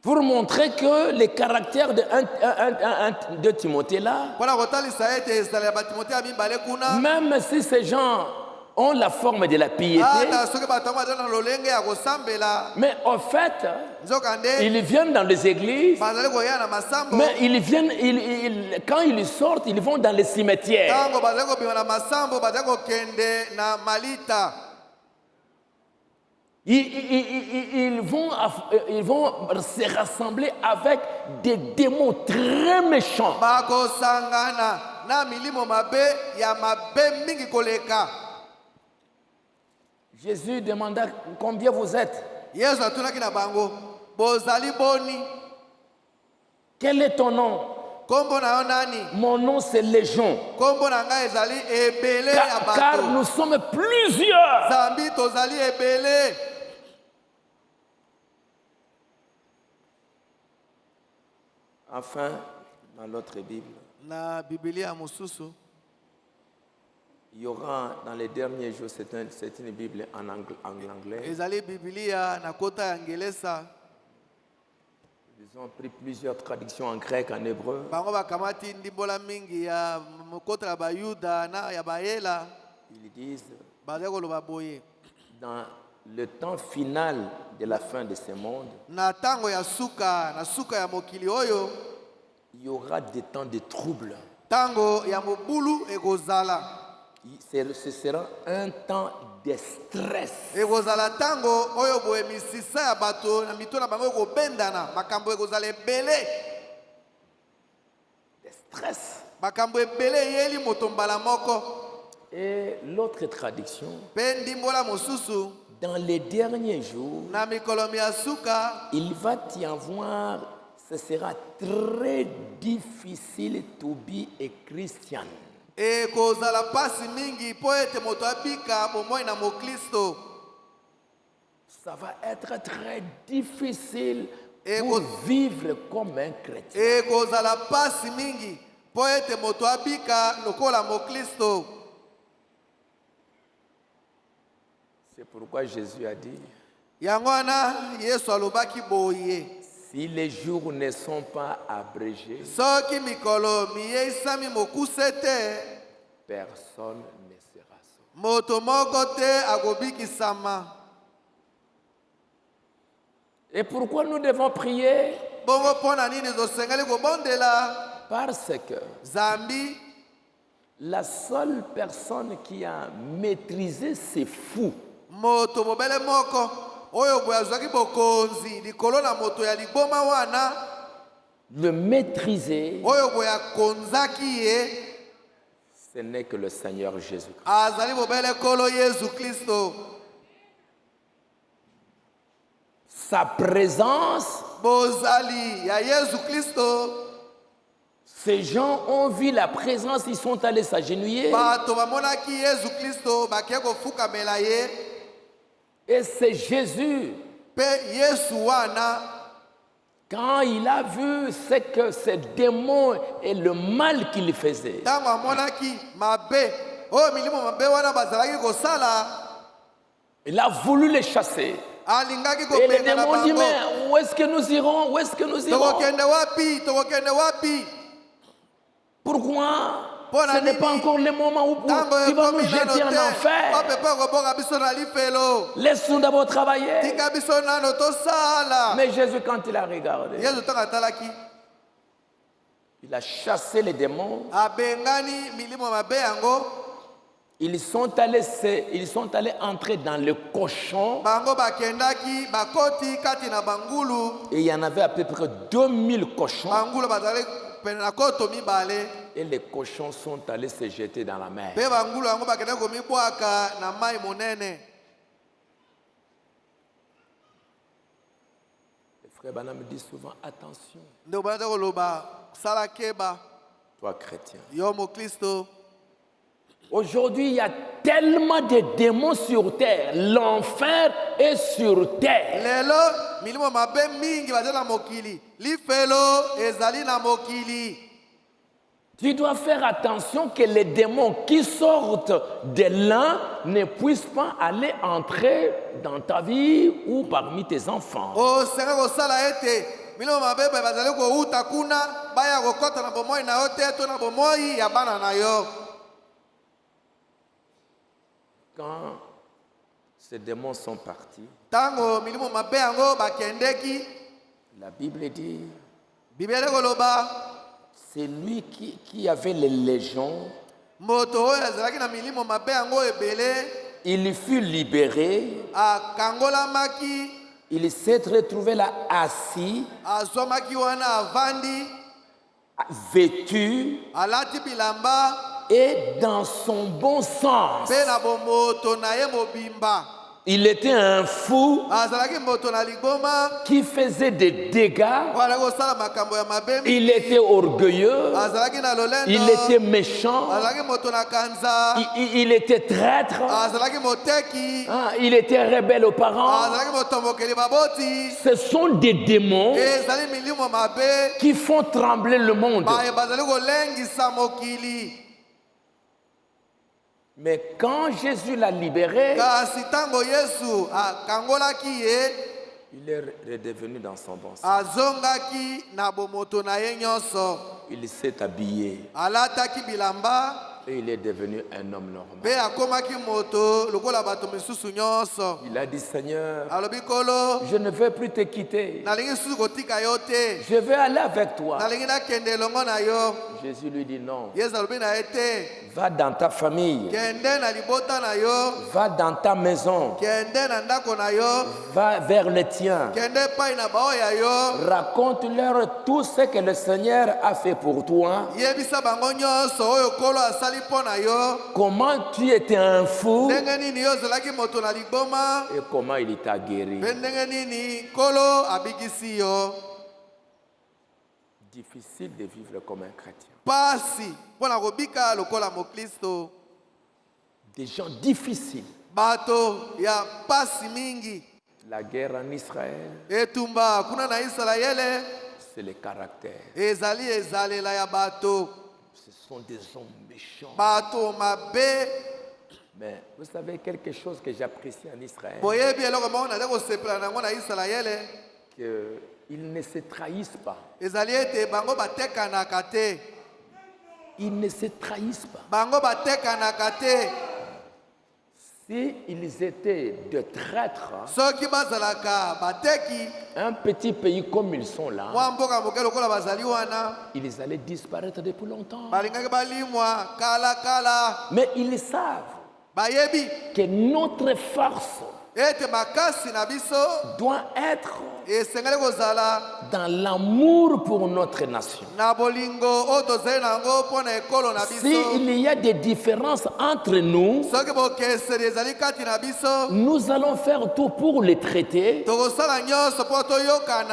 Pour montrer que les caractères de Timothée là, même si ces gens ont la forme de la piété, mais en fait, ils viennent dans les églises, mais ils viennent, quand ils sortent, ils vont dans les cimetières. Ils vont se rassembler avec des démons très méchants. Jésus demanda combien vous êtes. Quel est ton nom? Mon nom c'est Légion. Car nous sommes plusieurs. Enfin, dans l'autre Bible, il y aura dans les derniers jours, c'est une Bible en anglais. Ils ont pris plusieurs traductions en grec, en hébreu. Ils disent, dans le temps final de la fin de ce monde, il y aura des temps de troubles. Ce sera un temps de stress. De stress. Et l'autre traduction, dans les derniers jours, il va y avoir, ce sera très difficile to be a Christian. Ça va être très difficile pour vivre comme un chrétien. C'est pourquoi Jésus a dit, si les jours ne sont pas abrégés, personne ne sera sauvé. Et pourquoi nous devons prier? Parce que la seule personne qui a maîtrisé ces fous, le maîtriser, ce n'est que le Seigneur Jésus-Christ. Sa présence Ces gens ont vu la présence, ils sont allés s'agenouiller. Et c'est Jésus. Quand il a vu ce que ces démons et le mal qu'il faisait, il a voulu les chasser. Et les démons disent, mais où est-ce que nous irons? Où est-ce que nous irons? Pourquoi? Ce n'est pas encore le moment où tu vas nous jeter en enfer. Laisse-nous d'abord travailler. Mais Jésus, quand il a regardé, il a chassé les démons. Ils sont allés entrer dans le cochon. Et il y en avait à peu près 2000 cochons. Et les cochons sont allés se jeter dans la mer. Le frère Branham me dit souvent, attention. Toi chrétien. Aujourd'hui, il y a tellement de démons sur terre. L'enfer est sur terre. Tu dois faire attention que les démons qui sortent de l'un ne puissent pas aller entrer dans ta vie ou parmi tes enfants. Quand ces démons sont partis, la Bible dit, c'est lui qui avait les légions. Il fut libéré. Il s'est retrouvé là assis, vêtu et dans son bon sens. Il était un fou qui faisait des dégâts. Il était orgueilleux. Il était méchant. Il était traître. Il était rebelle aux parents. Ce sont des démons qui font trembler le monde. Mais quand Jésus l'a libéré, il est redevenu dans son bon sens. Il s'est habillé. Et il est devenu un homme normal. Il a dit, Seigneur, je ne veux plus te quitter. Je veux aller avec toi. Jésus lui dit non. Va dans ta famille. Va dans ta maison. Va vers les tiens. Raconte-leur tout ce que le Seigneur a fait pour toi. Comment tu étais un fou et comment il t'a guéri. Difficile de vivre comme un chrétien. Des gens difficiles. La guerre en Israël, c'est le caractère. Ce sont des hommes méchants. Mais vous savez quelque chose que j'apprécie en Israël, qu'ils ne se trahissent pas. Ils ne se trahissent pas. S'ils étaient de traîtres, un petit pays comme ils sont là, ils allaient disparaître depuis longtemps. Mais ils savent que notre force doit être dans l'amour pour notre nation. S'il y a des différences entre nous, nous allons faire tout pour les traiter,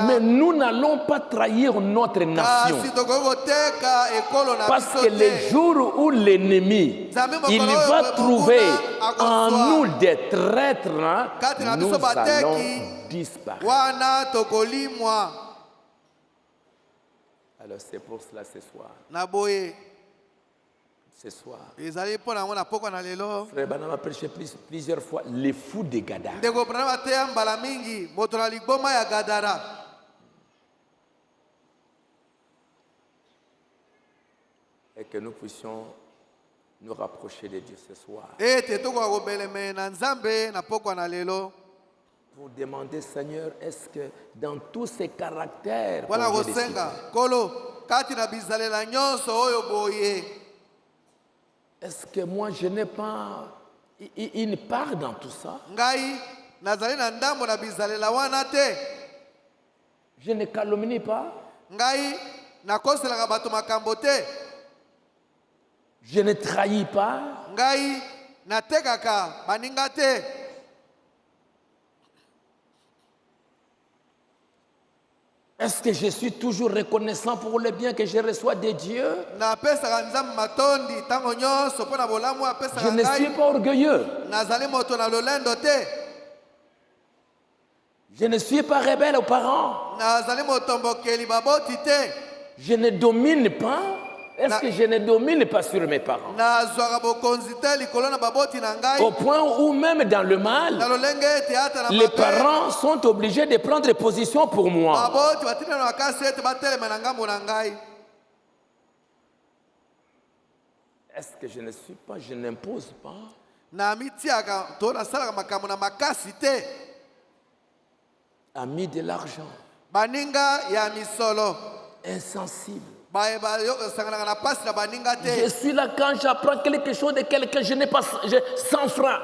mais nous n'allons pas trahir notre nation. Parce que le jour où l'ennemi il va trouver en nous des traîtres, nous allons disparaître. Alors c'est pour cela ce soir. Ce soir, Frère Branham a prêché plusieurs fois les fous de Gadara. Et que nous puissions nous rapprocher de Dieu ce soir. Pour demander, Seigneur, est-ce que dans tous ces caractères, est-ce que moi je n'ai pas une part dans tout ça? Je ne calomnie pas. Je ne trahis pas. Est-ce que je suis toujours reconnaissant pour le bien que je reçois de Dieu? Je ne suis pas orgueilleux. Je ne suis pas rebelle aux parents. Je ne domine pas. Est-ce que je ne domine pas sur mes parents? Au point où même dans le mal, les parents sont obligés de prendre position pour moi. Est-ce que je ne suis pas, je n'impose pas? Ami de l'argent, insensible. Je suis là quand j'apprends quelque chose de quelqu'un, je n'ai pas 100 francs.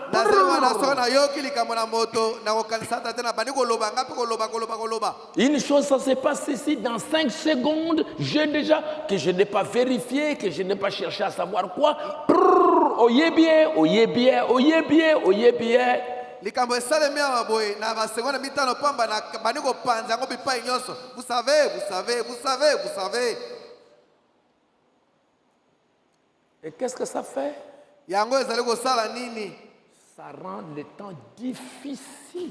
Une chose, ça se passe ici dans 5 secondes. J'ai déjà, que je n'ai pas vérifié, que je n'ai pas cherché à savoir quoi. Oyez bien, oyez bien, oyez bien, oyez bien. Vous savez, vous savez, vous savez, vous savez. Et qu'est-ce que ça fait? Ça rend le temps difficile.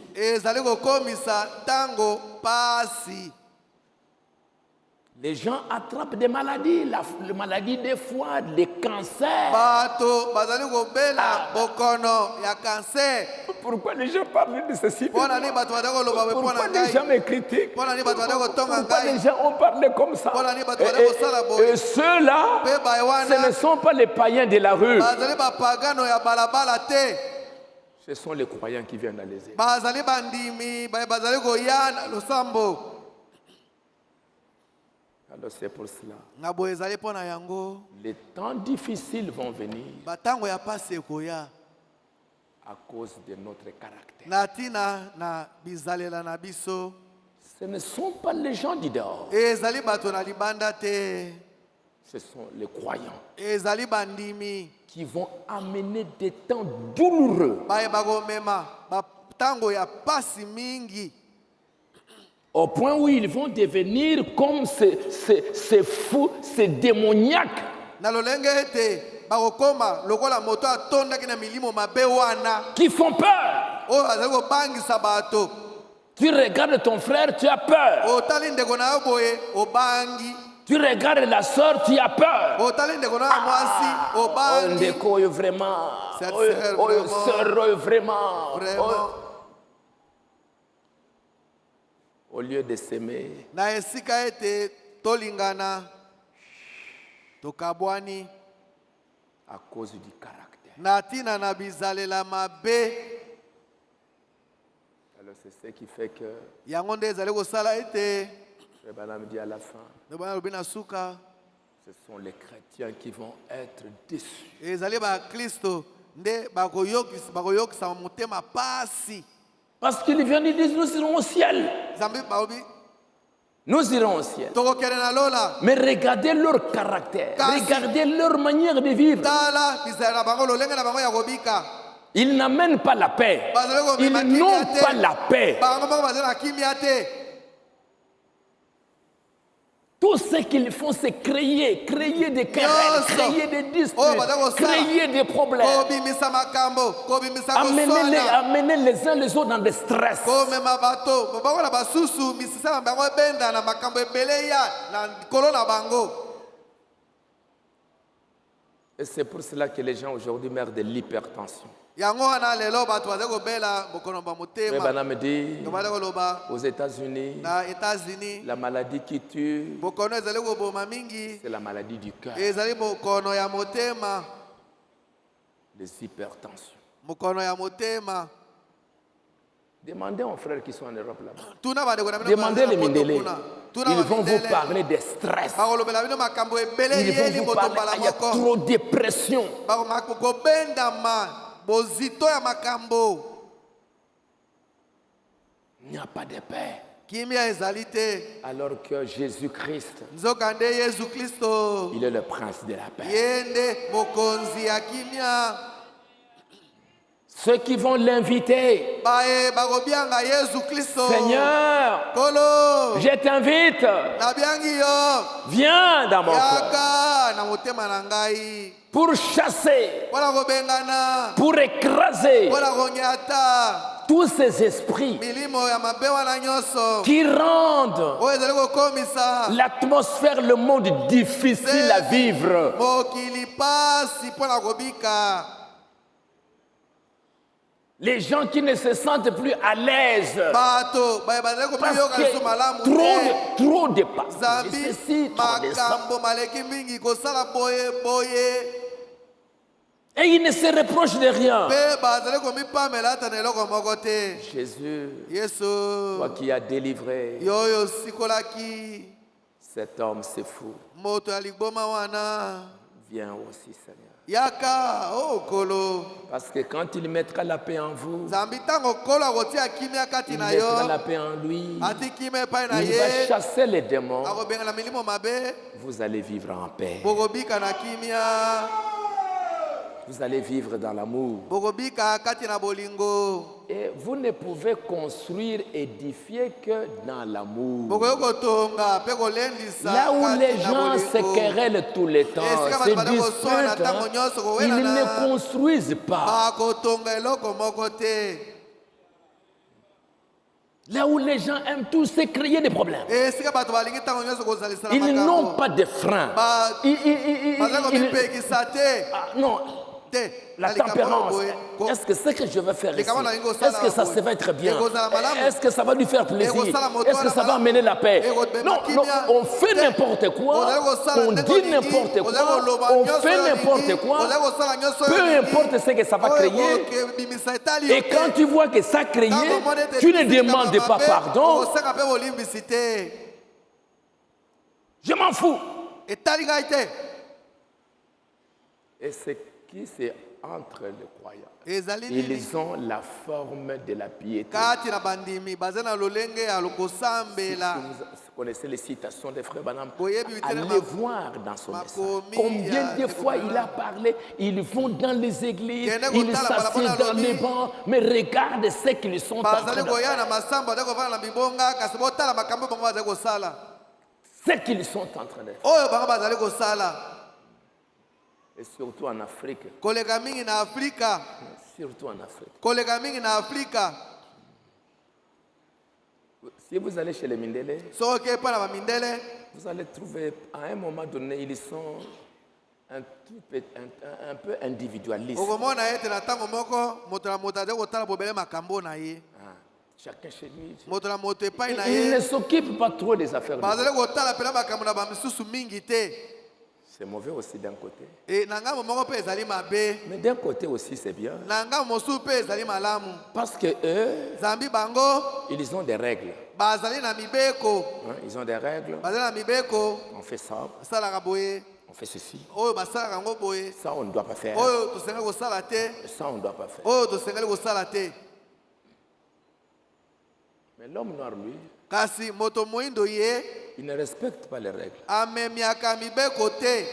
Les gens attrapent des maladies, la maladie des foies, des cancers. Pourquoi les gens parlent de ceci? Pourquoi les gens me critiquent? Pourquoi les gens ont parlé comme ça? Et ceux-là, ce ne sont pas les païens de la rue. Ce sont les croyants qui viennent à les aider. Alors c'est pour cela. Les temps difficiles vont venir à cause de notre caractère. Ce ne sont pas les gens du dehors. Ce sont les croyants qui vont amener des temps douloureux. Au point où ils vont devenir comme ces fous, ces démoniaques. Qui font peur. Tu regardes ton frère, tu as peur. Tu regardes la sœur, tu as peur. On décolle vraiment. Sœur, vraiment. Au lieu de s'aimer, à cause du caractère. Alors c'est ce qui fait que le Branham dit à la fin, ce sont les chrétiens qui vont être déçus. Parce qu'ils viennent, ils disent, nous irons au ciel. Nous irons au ciel. Mais regardez leur caractère, regardez leur manière de vivre. Ils n'amènent pas la paix. Ils n'ont pas la paix. Tout ce qu'ils font, c'est créer des querelles, créer des disputes, créer des problèmes. Amener les uns les autres dans des stress. Et c'est pour cela que les gens aujourd'hui meurent de l'hypertension. Me dit, aux États-Unis, la maladie qui tue, c'est la maladie du cœur. Les hypertensions. Demandez aux frères qui sont en Europe là-bas. Demandez les Mindélé. Ils vont vous parler de stress. Ils vont vous parler, il y a trop de pression. Il n'y a pas de paix. Alors que Jésus-Christ, il est le prince de la paix. Ceux qui vont l'inviter, Seigneur, je t'invite, viens dans mon cœur pour chasser, pour écraser tous ces esprits qui rendent l'atmosphère, le monde difficile à vivre. Les gens qui ne se sentent plus à l'aise parce que trop de passes, et ils ne se reprochent de rien. Jésus, toi qui as délivré cet homme, c'est fou. Viens aussi, Seigneur. Parce que quand il mettra la paix en vous, il mettra la paix en lui, il va chasser les démons, vous allez vivre en paix. Vous allez vivre dans l'amour. Et vous ne pouvez construire, édifier que dans l'amour. Là où les gens se querellent tout le temps, se disputent, ils ne construisent pas. Là où les gens aiment tous se créer des problèmes. Ils n'ont pas de frein. Non. La tempérance. Est-ce que ce que je vais faire ici, est-ce que ça va être bien? Est-ce que ça va lui faire plaisir? Est-ce que ça va amener la paix? Non, non, on fait n'importe quoi, on dit n'importe quoi, on fait n'importe quoi, peu importe ce que ça va créer. Et quand tu vois que ça crée, tu ne demandes pas pardon. Je m'en fous. Et c'est qui c'est entre les croyants. Ils ont la forme de la piété. Si vous connaissez les citations des frères Branham, allez voir dans son message. Combien de fois il a parlé, ils vont dans les églises, ils s'assiedent dans les bancs, mais regarde ce qu'ils sont en train de faire. Ce qu'ils sont en train de faire. Et surtout en Afrique. Surtout en Afrique. Si vous allez chez les Mindélé, vous allez trouver, à un moment donné, ils sont un peu individualistes. Chacun chez lui. Il ne s'occupe pas trop des affaires de c'est mauvais aussi d'un côté. Mais d'un côté aussi c'est bien. Parce que eux, ils ont des règles. Ils ont des règles. On fait ça. On fait ceci. Ça on ne doit pas faire. Ça on ne doit pas faire. Mais l'homme noir, lui, kasi moto moindo ye il ne respecte pas les règles. amemiaka mibeko te.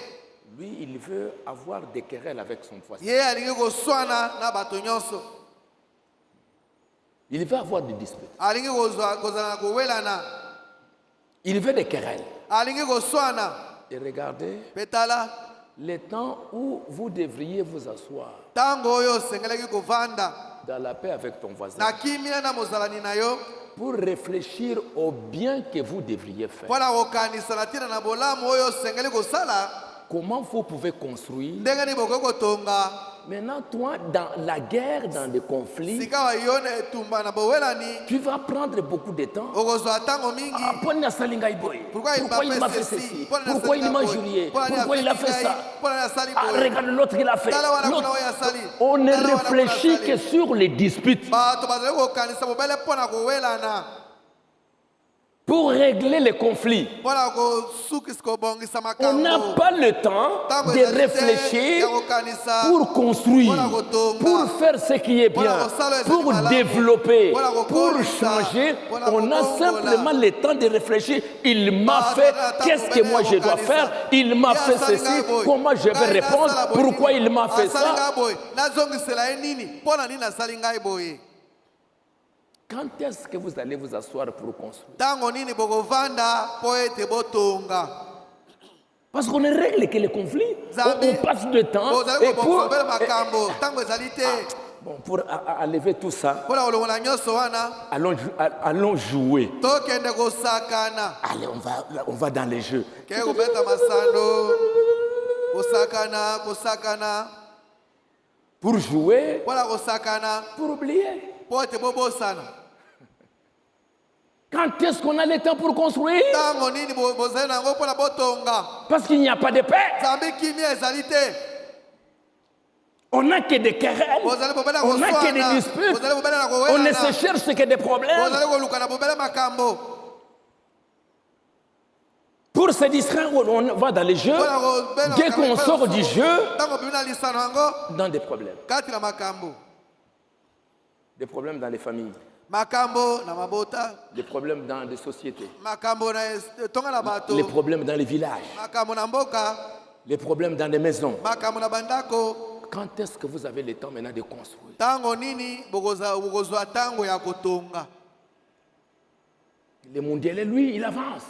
Lui, il veut avoir des querelles avec son voisin. Ye alingi koswana na bato nyonso. Il veut avoir des disputes. Alingi kozala kowelana. Il veut des querelles. Alingi koswana. Et regardez, Petala les temps où vous devriez vous asseoir tango oyo sengelaki kovanda dans la paix avec ton voisin na kimia na mozalani na yo pour réfléchir au bien que vous devriez faire. mpona kokanisa na ntina na bolamu oyo sengeli kosala. Comment vous pouvez construire? Ndenge nini bokoki kotonga. Maintenant, toi, dans la guerre, dans des conflits, sika wa yo na etumba na bowelani tu vas prendre beaucoup de temps. okozwa ntango mingi. Pourquoi il m'a fait ceci? Pourquoi il m'a julié? Pourquoi il a fait ça? Regarde l'autre, il a fait. On ne réfléchit que sur les disputes. Pour régler les conflits, on n'a pas le temps de réfléchir pour construire, pour faire ce qui est bien, pour développer, pour changer. On a simplement le temps de réfléchir. Il m'a fait, qu'est-ce que moi je dois faire? Il m'a fait ceci, comment je vais répondre? Pourquoi il m'a fait ça? Quand est-ce que vous allez vous asseoir pour construire? Parce qu'on ne règle que les conflits. On passe le temps et pour enlever tout ça, allons jouer. Allez, on va dans les jeux. Pour jouer, pour oublier. Quand est-ce qu'on a le temps pour construire? Parce qu'il n'y a pas de paix. On n'a que des querelles. On n'a que des disputes. On ne se cherche que des problèmes. Pour se distraire, on va dans les jeux. Dès qu'on sort du jeu, dans des problèmes. Des problèmes dans les familles. Des problèmes dans les sociétés. Les problèmes dans les villages. Les problèmes dans les maisons. Quand est-ce que vous avez le temps maintenant de construire? Le mondial, lui, il avance.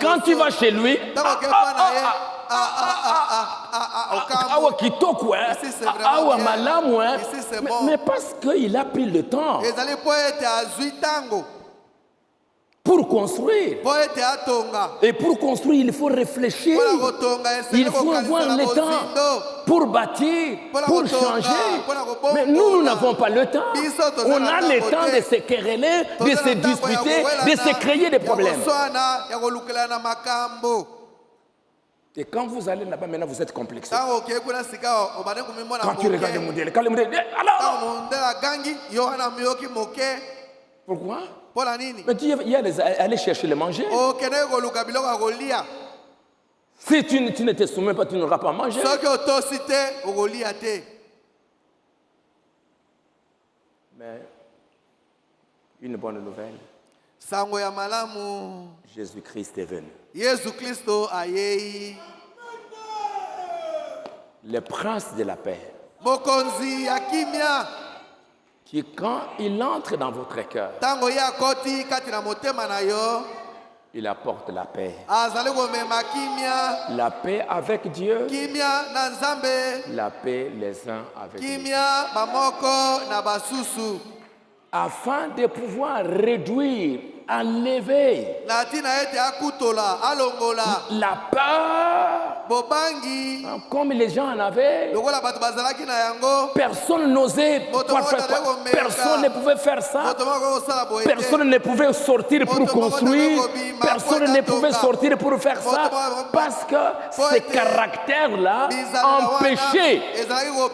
Quand tu vas chez lui, mais parce qu'il a pris le temps pour construire. Et pour construire, il faut réfléchir. Il faut avoir le temps pour bâtir, pour changer. Mais nous n'avons pas le temps. On a le temps de se quereller, de se disputer, de se créer des problèmes. Et quand vous allez là-bas, maintenant vous êtes complexé. Quand tu regardes le modèle, quand le modèle dit, alors pourquoi? Mais tu y aller chercher le manger. Si tu ne te soumets pas, tu n'auras pas mangé. Mais une bonne nouvelle. Jésus-Christ est venu. Le prince de la paix. Qui quand il entre dans votre cœur, il apporte la paix. La paix avec Dieu. La paix les uns avec les autres. Afin de pouvoir réduire, enlever la peur, comme les gens en avaient. Personne n'osait, personne ne pouvait faire ça. Personne ne pouvait sortir pour construire. Personne ne pouvait sortir pour faire ça. Parce que ces caractères-là empêchaient.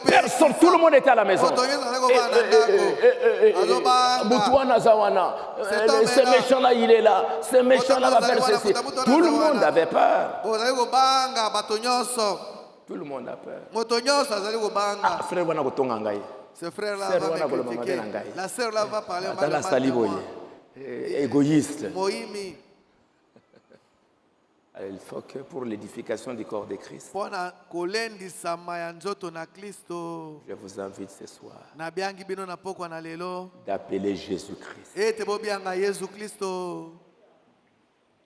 Personne, tout le monde était à la maison. Ce méchant-là, il est là. Ce méchant-là va faire ceci. Tout le monde avait peur. Tout le monde a peur. Ah, frère, Ce frère-là va me critiquer. La sœur-là va parler mal de moi. Égoïste. Moïmi. Il faut que pour l'édification du corps de Christ, je vous invite ce soir d'appeler Jésus-Christ.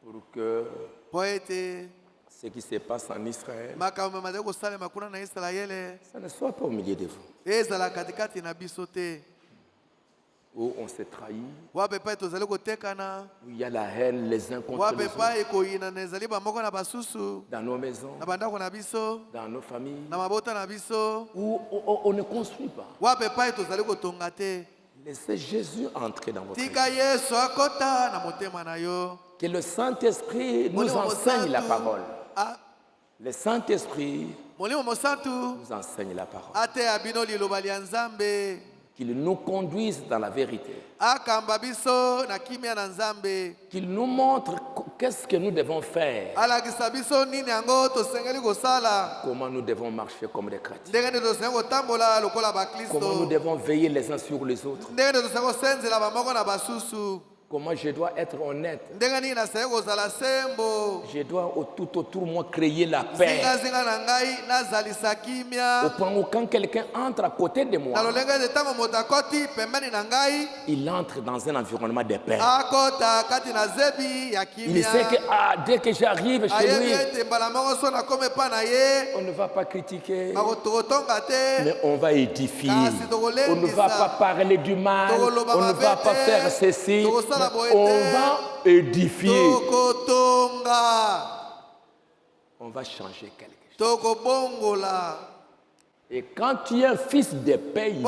Pour que ce qui se passe en Israël, ça ne soit pas au milieu de vous. Où on se trahit, où il y a la haine les uns contre les autres, dans nos maisons, dans nos familles, où on ne construit pas. Laissez Jésus entrer dans votre vie. Que le Saint-Esprit nous enseigne la parole. Le Saint-Esprit nous enseigne la parole. Qu'il nous conduise dans la vérité. Qu'il nous montre qu'est-ce que nous devons faire. Comment nous devons marcher comme des chrétiens. Comment nous devons veiller les uns sur les autres. Comment je dois être honnête. Je dois tout autour de moi créer la paix. Au point où quand quelqu'un entre à côté de moi, il entre dans un environnement de paix. Il sait que dès que j'arrive chez lui, on ne va pas critiquer, mais on va édifier. On ne va pas parler du mal, on ne va pas faire ceci. On va édifier. On va changer quelque chose. Et quand tu es un fils de paix ici,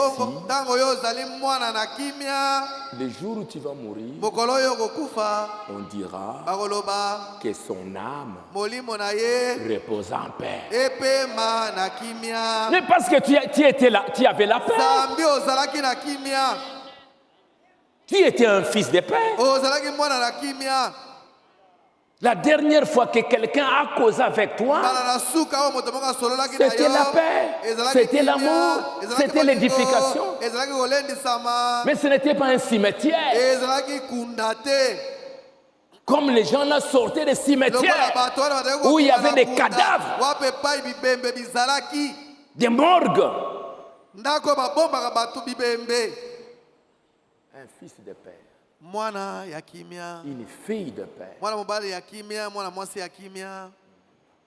le jour où tu vas mourir, on dira que son âme repose en paix. Mais parce que tu étais là, tu avais la paix. Tu étais un fils de paix. La dernière fois que quelqu'un a causé avec toi, c'était la paix, c'était l'amour, c'était l'édification. Mais ce n'était pas un cimetière. Comme les gens là sortaient des cimetières où il y avait des cadavres, des morgues. Un fils de paix. Une fille de paix.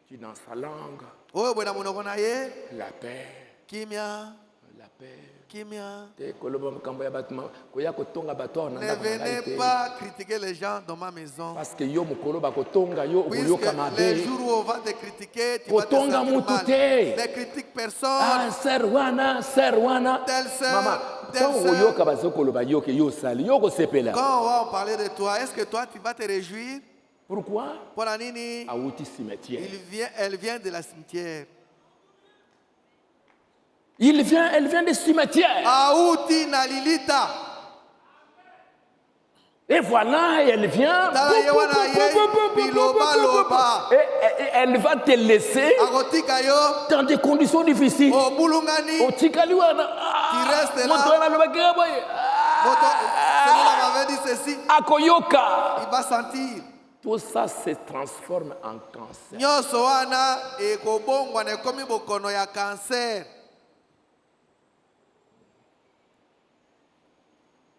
Tu dans sa langue. La paix. La paix. Ne venez pas critiquer les gens dans ma maison. Parce que les jours où on va te critiquer, tu vas te sentir mal. Ne critique personne. Ah, serwana. Telle sœur. Maman. Quand on va en parler de toi, est-ce que toi tu vas te réjouir? Pourquoi? Elle vient de la cimetière. Elle vient des cimetières. Et voilà, elle vient. Et elle va te laisser dans des conditions difficiles. Tu restes là. Il va sentir. Tout ça se transforme en cancer.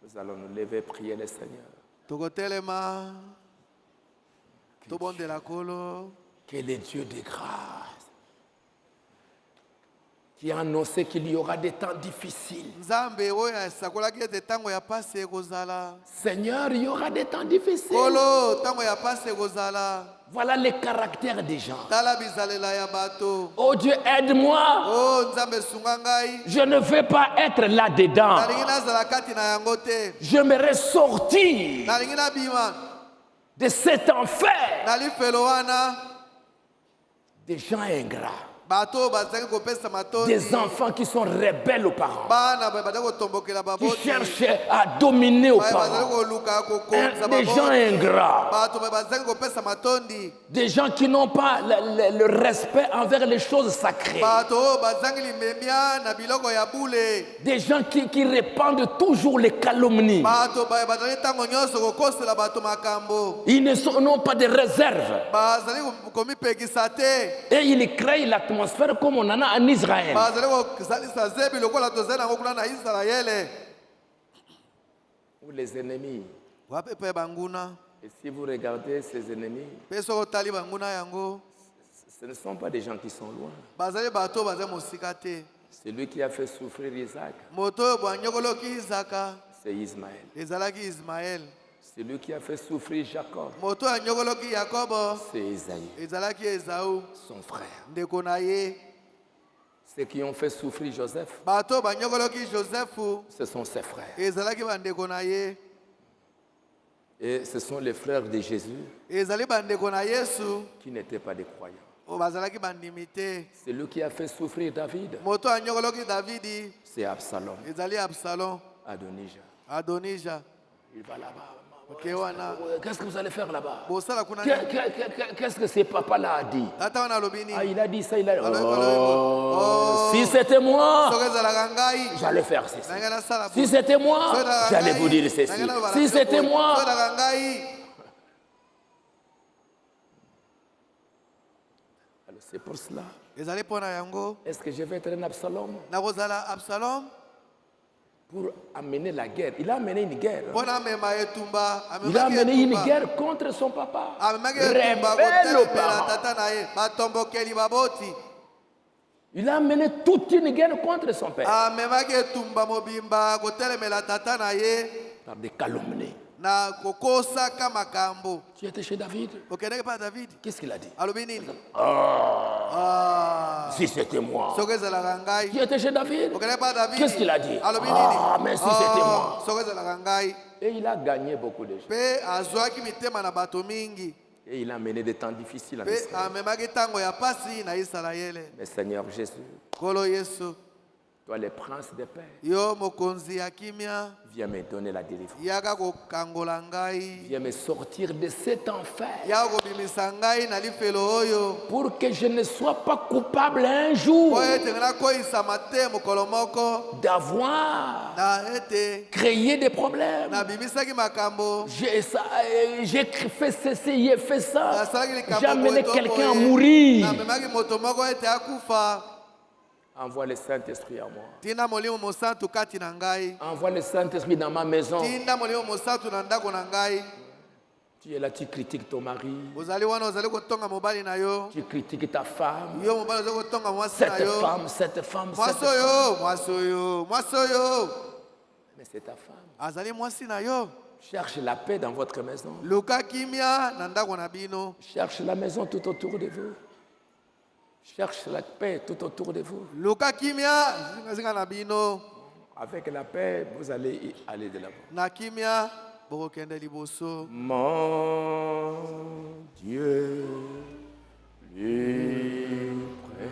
Nous allons nous lever et prier le Seigneur. Que le Dieu de grâce, qui a annoncé qu'il y aura des temps difficiles. Seigneur, il y aura des temps difficiles. Voilà les caractères des gens. Oh Dieu, aide-moi. Je ne veux pas être là-dedans. J'aimerais sortir de cet enfer. Des gens ingrats. Des enfants qui sont rebelles aux parents, qui cherchent à dominer aux parents. Des gens ingrats, des gens qui n'ont pas le respect envers les choses sacrées, des gens qui répandent toujours les calomnies. Ils n'ont pas de réserve. Et ils créent l'atmosphère comme on en a en Israël. Ou les ennemis. Et si vous regardez ces ennemis, ce ne sont pas des gens qui sont loin. C'est lui qui a fait souffrir Isaac. C'est Ismaël. C'est lui qui a fait souffrir Jacob. C'est Isaïe, son frère. Ceux qui ont fait souffrir Joseph, ce sont ses frères. Et ce sont les frères de Jésus qui n'étaient pas des croyants. C'est lui qui a fait souffrir David. C'est Absalom. Adonijah. Il va là-bas. Qu'est-ce que vous allez faire là-bas? Qu'est-ce que ces papas-là a dit? Il a dit ça, il a dit. Si c'était moi, j'allais faire ceci. Si c'était moi, j'allais vous dire ceci. Si c'était moi. Alors c'est pour cela. Est-ce que je vais être un Absalom? Pour amener la guerre. Il a amené une guerre. Il a amené une guerre contre son papa. Rebelle aux parents. Il a amené toute une guerre contre son père. Par des calomnies. Tu étais chez David. Qu'est-ce qu'il a dit? Si c'était moi. Tu étais chez David. Qu'est-ce qu'il a dit? Mais si c'était moi. Et il a gagné beaucoup de choses. Et il a mené des temps difficiles en Israël. Mais Seigneur Jésus, toi les princes des pères, viens me donner la délivrance. Viens me sortir de cet enfer. Pour que je ne sois pas coupable un jour d'avoir créé des problèmes. J'ai fait ceci, j'ai fait ça. J'ai amené quelqu'un à mourir. Envoie le Saint-Esprit à moi. Envoie le Saint-Esprit dans ma maison. Tu es là, tu critiques ton mari. Tu critiques ta femme. Cette femme. Mais c'est ta femme. Cherche la paix dans votre maison. Cherche la maison tout autour de vous. Cherche la paix tout autour de vous. Avec la paix, vous allez aller de l'avant. Mon Dieu, lui près,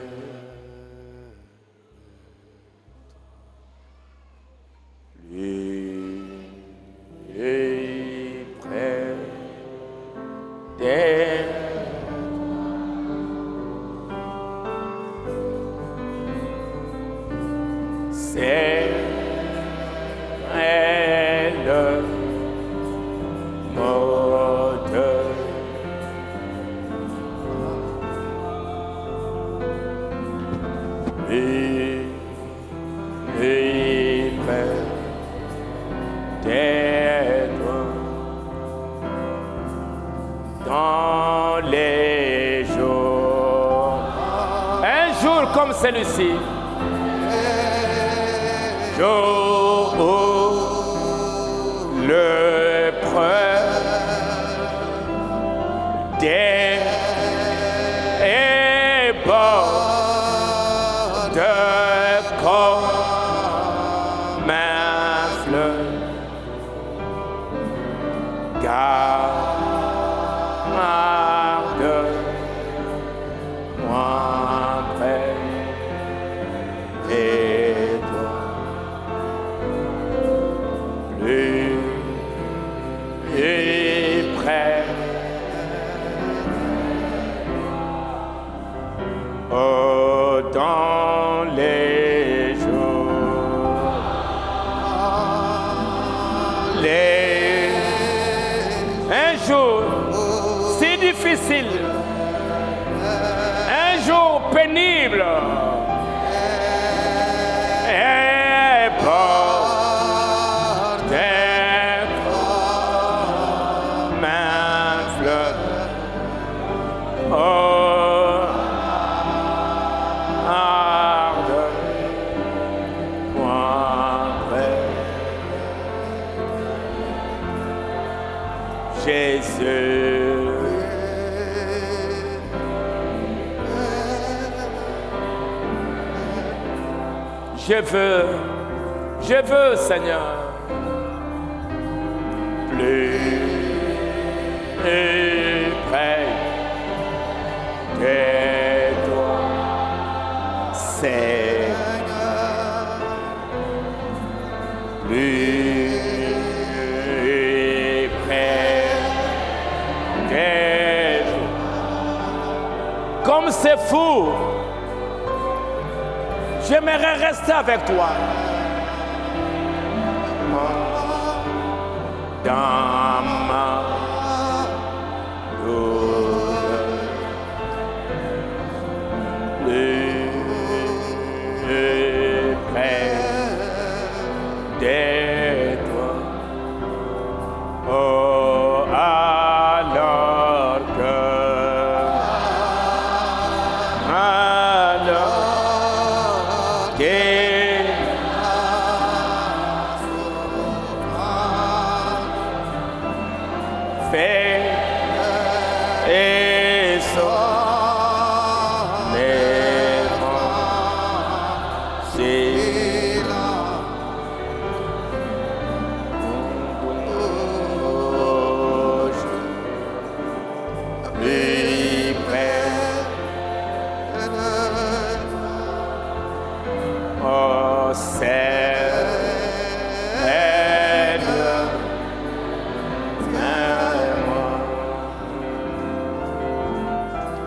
lui près des c'est elle mode et près d'être dans les jours, un jour comme celui-ci. Jour où le prêtre est bon de comme un fleuve. Garde-moi près. dans les jours, un jour si difficile, un jour pénible, et porté main fleur. Oh, Jésus, je veux, Seigneur, plus près de toi, Seigneur, plus comme c'est fou, j'aimerais rester avec toi. Dans ma douleur, plus près de toi. Oh, alors que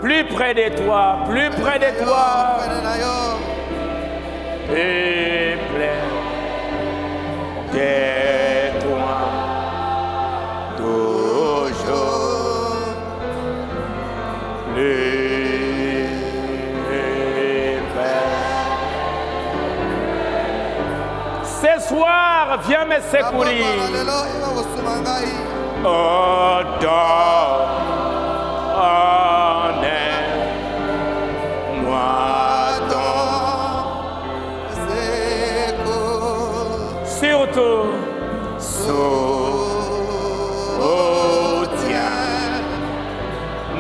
plus près de toi, plus près de toi, et plein de toi, toujours plus près. Ce soir, viens me secourir. Oh, surtout, soutiens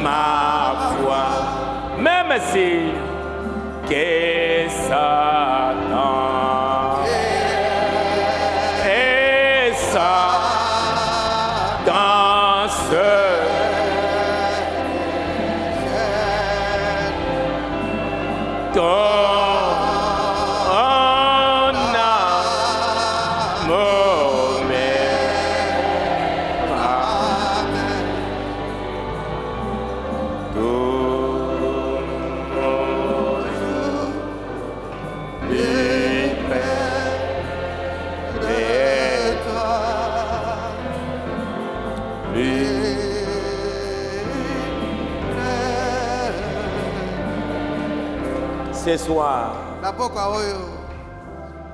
ma foi, même si que Satan et ça danse. Ce soir,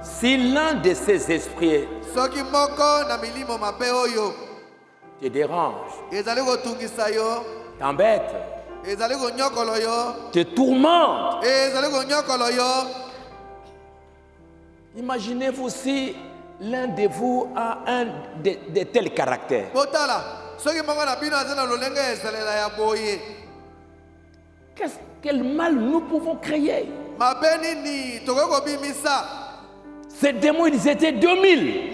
si l'un de ces esprits te dérange, t'embête, te tourmente, imaginez-vous si l'un de vous a un de tels caractères. Quel mal nous pouvons créer? Ces démons, ils étaient 2000.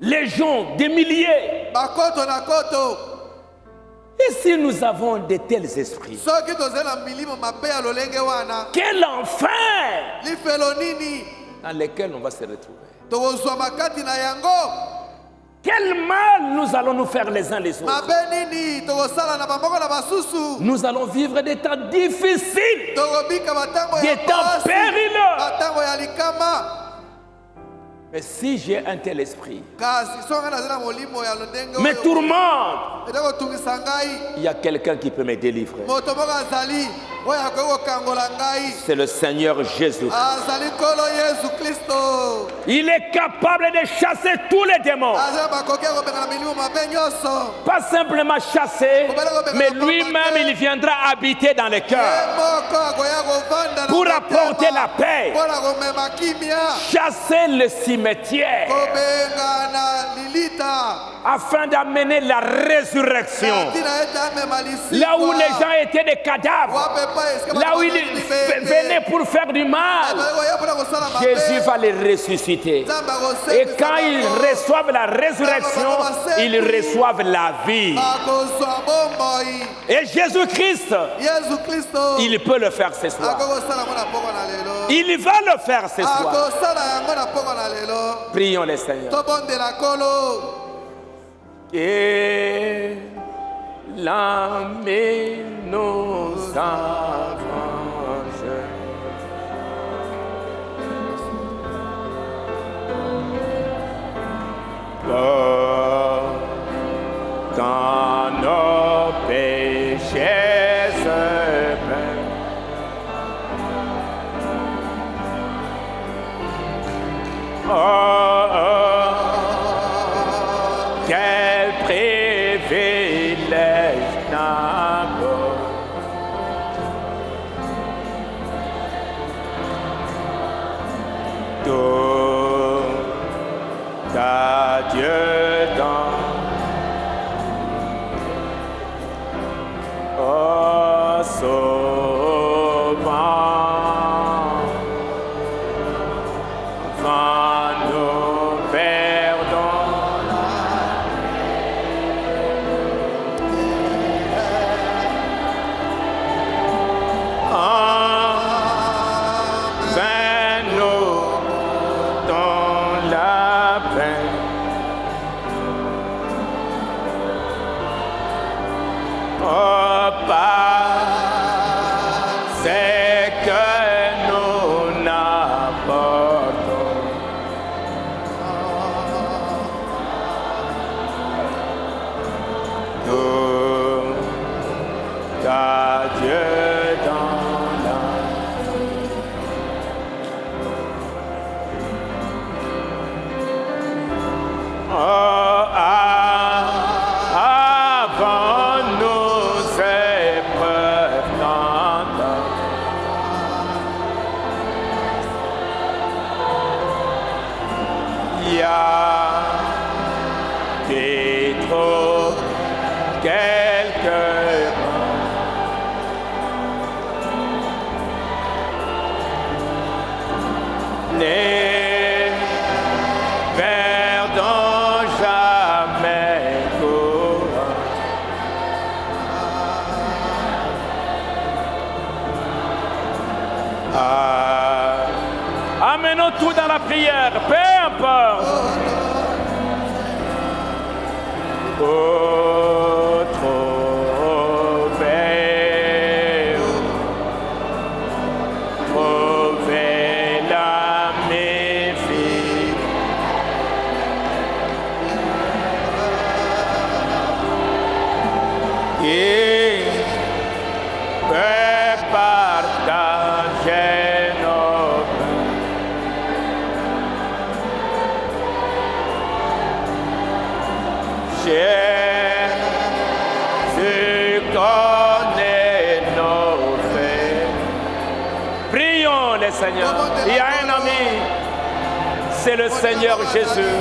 Légions, des milliers. Et si nous avons de tels esprits, quel enfer dans lequel on va se retrouver. Quel mal nous allons nous faire les uns les autres? Nous allons vivre des temps difficiles, des temps périlleux. Mais si j'ai un tel esprit, mes tourments, il y a quelqu'un qui peut me délivrer. C'est le Seigneur Jésus. Il est capable de chasser tous les démons. Pas simplement chasser, mais lui-même il viendra habiter dans les cœurs pour apporter la paix, chasser le cimetière afin d'amener la résurrection. Là où les gens étaient des cadavres, là où ils venaient pour faire du mal, Jésus va les ressusciter. Et quand ils reçoivent la résurrection, ils reçoivent la vie. Et Jésus-Christ, il peut le faire ce soir. Il va le faire ce soir. Prions le Seigneur. Et l'âme nous avance. Quand nos péchés se perdent, quel privilège d'abord. Tout à Dieu dans sauvant, va nous perdons. Enfin nous dans la paix. Oh, c'est que nous n'apportons. Tout à Dieu dans la avant nos épreuves tentantes, il y a des trop quelques les perdons jamais courage. Amenons tout dans la prière, peu importe. Oh, trouver la méfie. Qui peut partager nos peines. Jésus connaît nos faits. Prions le Seigneur. Il y a un ami, c'est le Seigneur Jésus,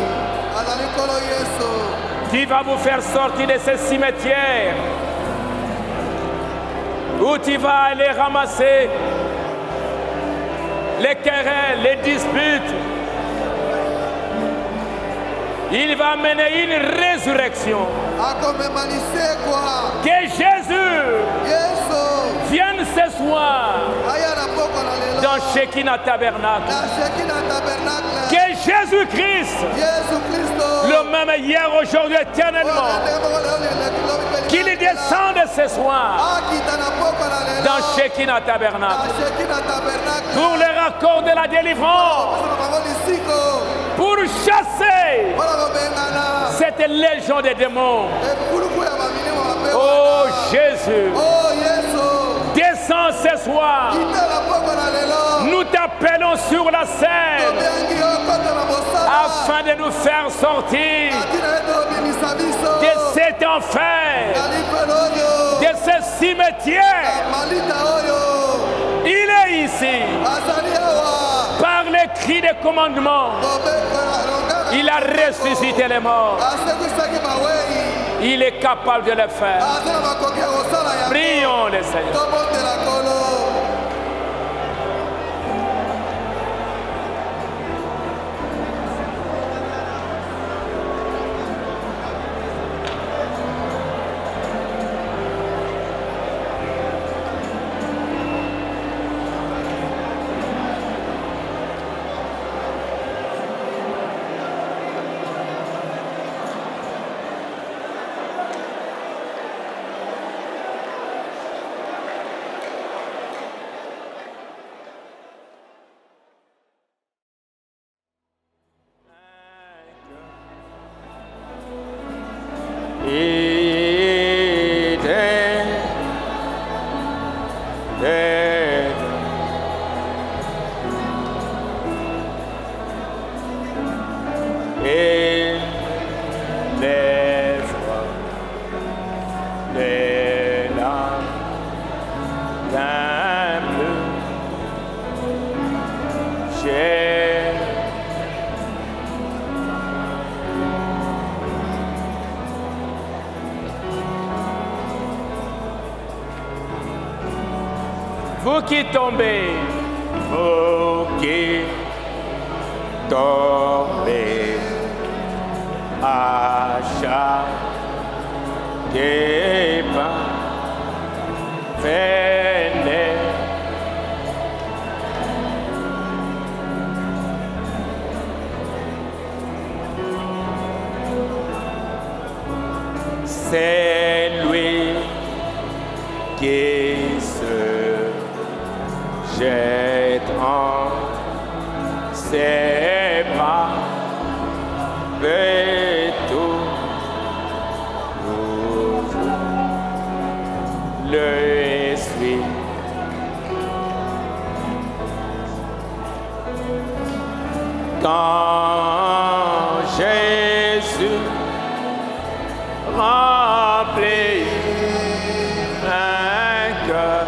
qui va vous faire sortir de ce cimetière où tu vas aller ramasser les querelles, les disputes. Il va mener une résurrection. Que Jésus vienne ce soir dans Shekinah Tabernacle. Que Jésus Jésus-Christ, le même hier, aujourd'hui, éternellement, qu'il descende ce soir dans Shekinah Tabernacle pour le raccord de la délivrance, pour chasser cette légion de démons. Oh Jésus, descends ce soir. Nous t'appelons sur la scène afin de nous faire sortir de cet enfer, de ce cimetière. Il est ici. Par les cris de commandement, il a ressuscité les morts. Il est capable de le faire. Prions le Seigneur. Vous qui tombez, à chaque pas, venez. C'est lui qui se jette en ses bras, et tout le suit. Quand Jésus remplit un cœur,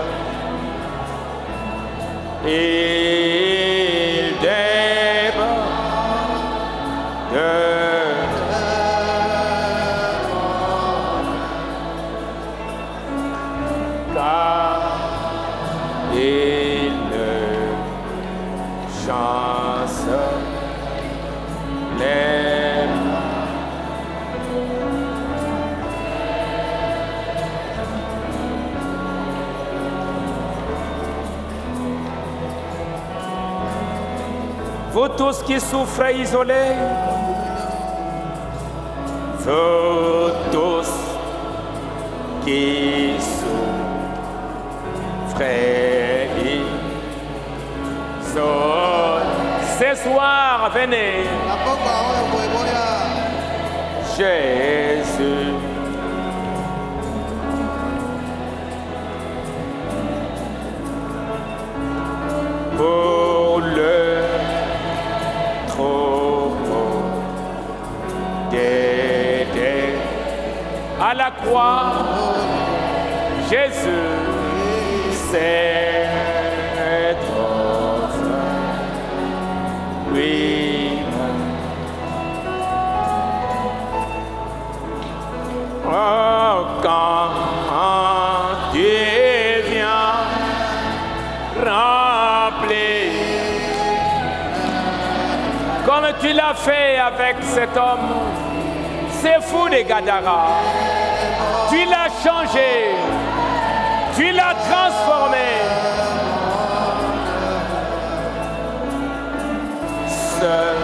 il déborde car il ne chance les vous tous qui souffrez isolés, vous tous qui souffrez isolés, ce soir venez, Jésus. Pour le troupeau d'aider à la croix, Jésus s'est offert lui-même. Oh, quand Dieu vient remplir, comme tu l'as fait avec cet homme, c'est fou de Gadara. Tu l'as changé, tu l'as transformé. Seul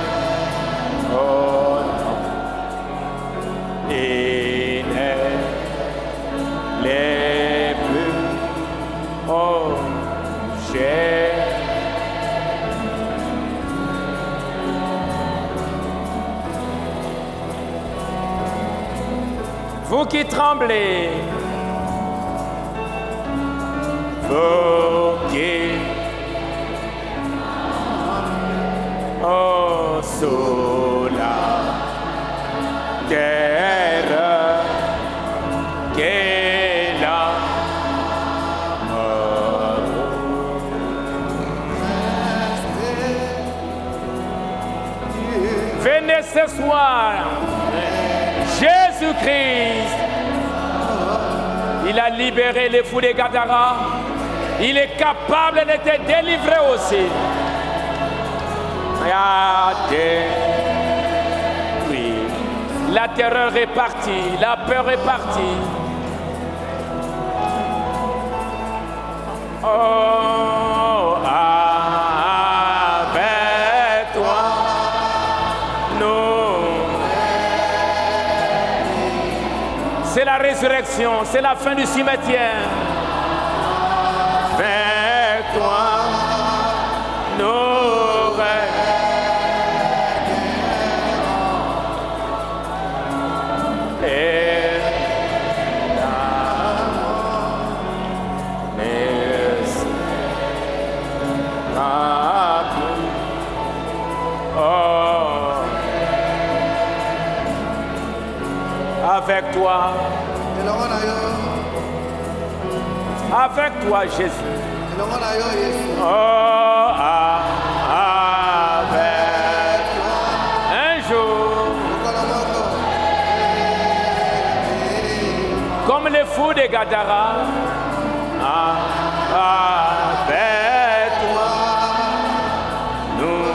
qui tremblez, vous qui sous la terre qui est là. Venez ce soir, Jésus-Christ, il a libéré les fous des Gadara, il est capable de te délivrer aussi. Oui, la terreur est partie, la peur est partie. Oh, avec toi, nous. C'est la résurrection, c'est la fin du cimetière. Avec toi, nous. Avec toi, Jésus. Oh, avec un jour, comme les fous de Gadara, avec toi, nous.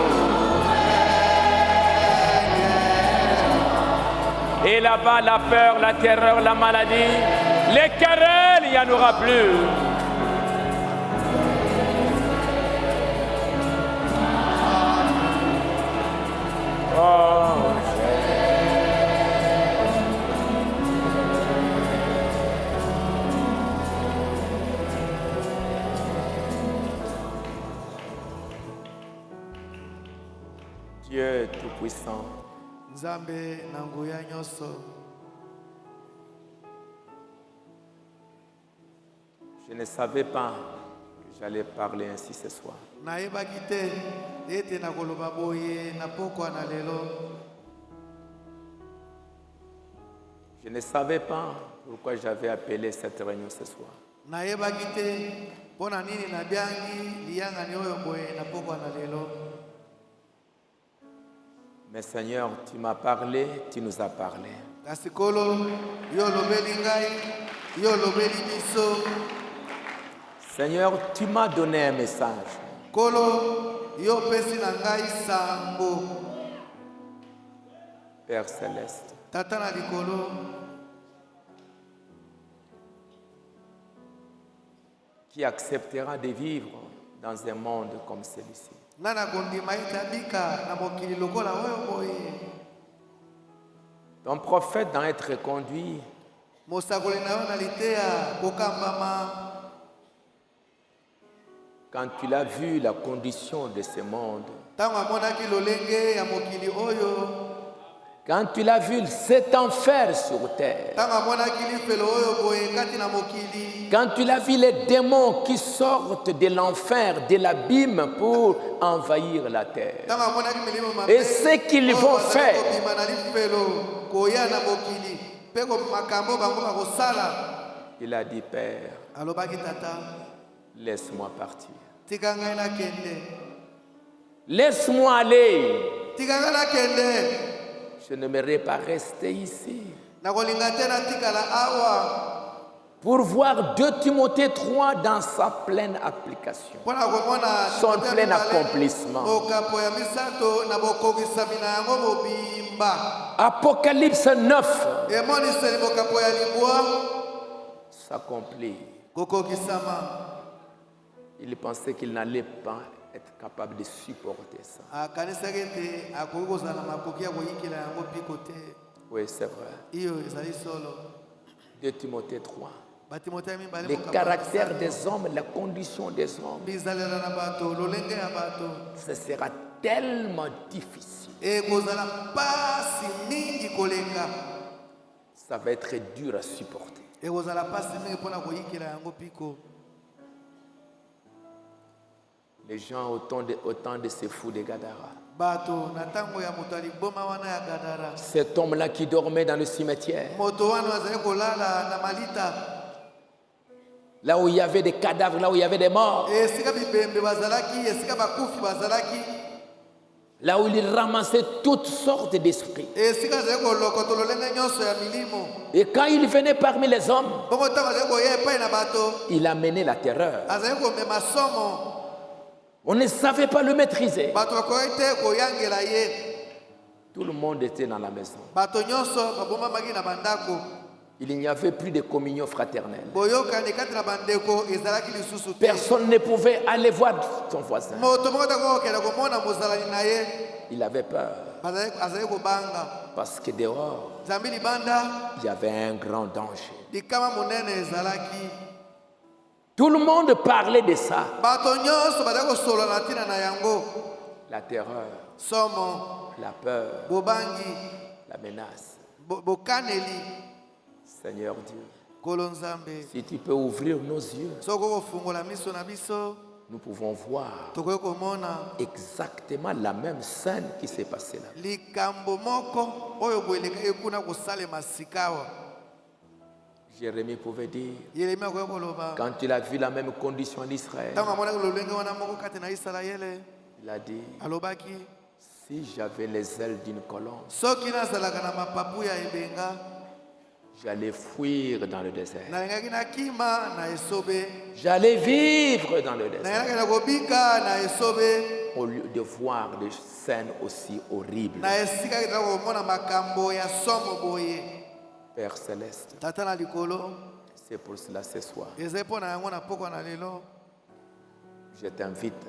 Et là-bas, la peur, la terreur, la maladie, les querelles, il n'y en aura plus. Oh, Dieu Tout-Puissant, je ne savais pas que j'allais parler ainsi ce soir. Je ne savais pas pourquoi j'avais appelé cette réunion ce soir. Mais Seigneur, tu m'as parlé, tu nous as parlé. Seigneur, tu m'as donné un message. Père Céleste, qui acceptera de vivre dans un monde comme celui-ci. Ton prophète doit être conduit quand tu l'as vu la condition de ce monde, quand tu l'as vu cet enfer sur terre, quand tu l'as vu les démons qui sortent de l'enfer, de l'abîme pour envahir la terre, et ce qu'ils vont faire, il a dit, Père, laisse-moi partir. Laisse-moi aller. Je n'aimerais pas rester ici. Pour voir 2 Timothée 3 dans sa pleine application, son plein accomplissement. Apocalypse 9 s'accomplit. Il pensait qu'il n'allait pas être capable de supporter ça. Oui, c'est vrai. 2 Timothée 3. Les caractères des hommes, la condition des hommes, ce sera tellement difficile. Ça va être dur à supporter. Les gens autant de ces fous de Gadara. Cet homme-là qui dormait dans le cimetière. Là où il y avait des cadavres, là où il y avait des morts. Là où il ramassait toutes sortes d'esprits. Et quand il venait parmi les hommes, il amenait la terreur. On ne savait pas le maîtriser. Tout le monde était dans la maison. Il n'y avait plus de communion fraternelle. Personne ne pouvait aller voir son voisin. Il avait peur. Parce que dehors, il y avait un grand danger. Tout le monde parlait de ça. La terreur, la peur, la menace. Seigneur Dieu, si tu peux ouvrir nos yeux, nous pouvons voir exactement la même scène qui s'est passée là. Jérémie pouvait dire, quand il a vu la même condition en Israël, il a dit, si j'avais les ailes d'une colombe, j'allais fuir dans le désert. J'allais vivre dans le désert. Au lieu de voir des scènes aussi horribles. Père Céleste, c'est pour cela ce soir. Je t'invite.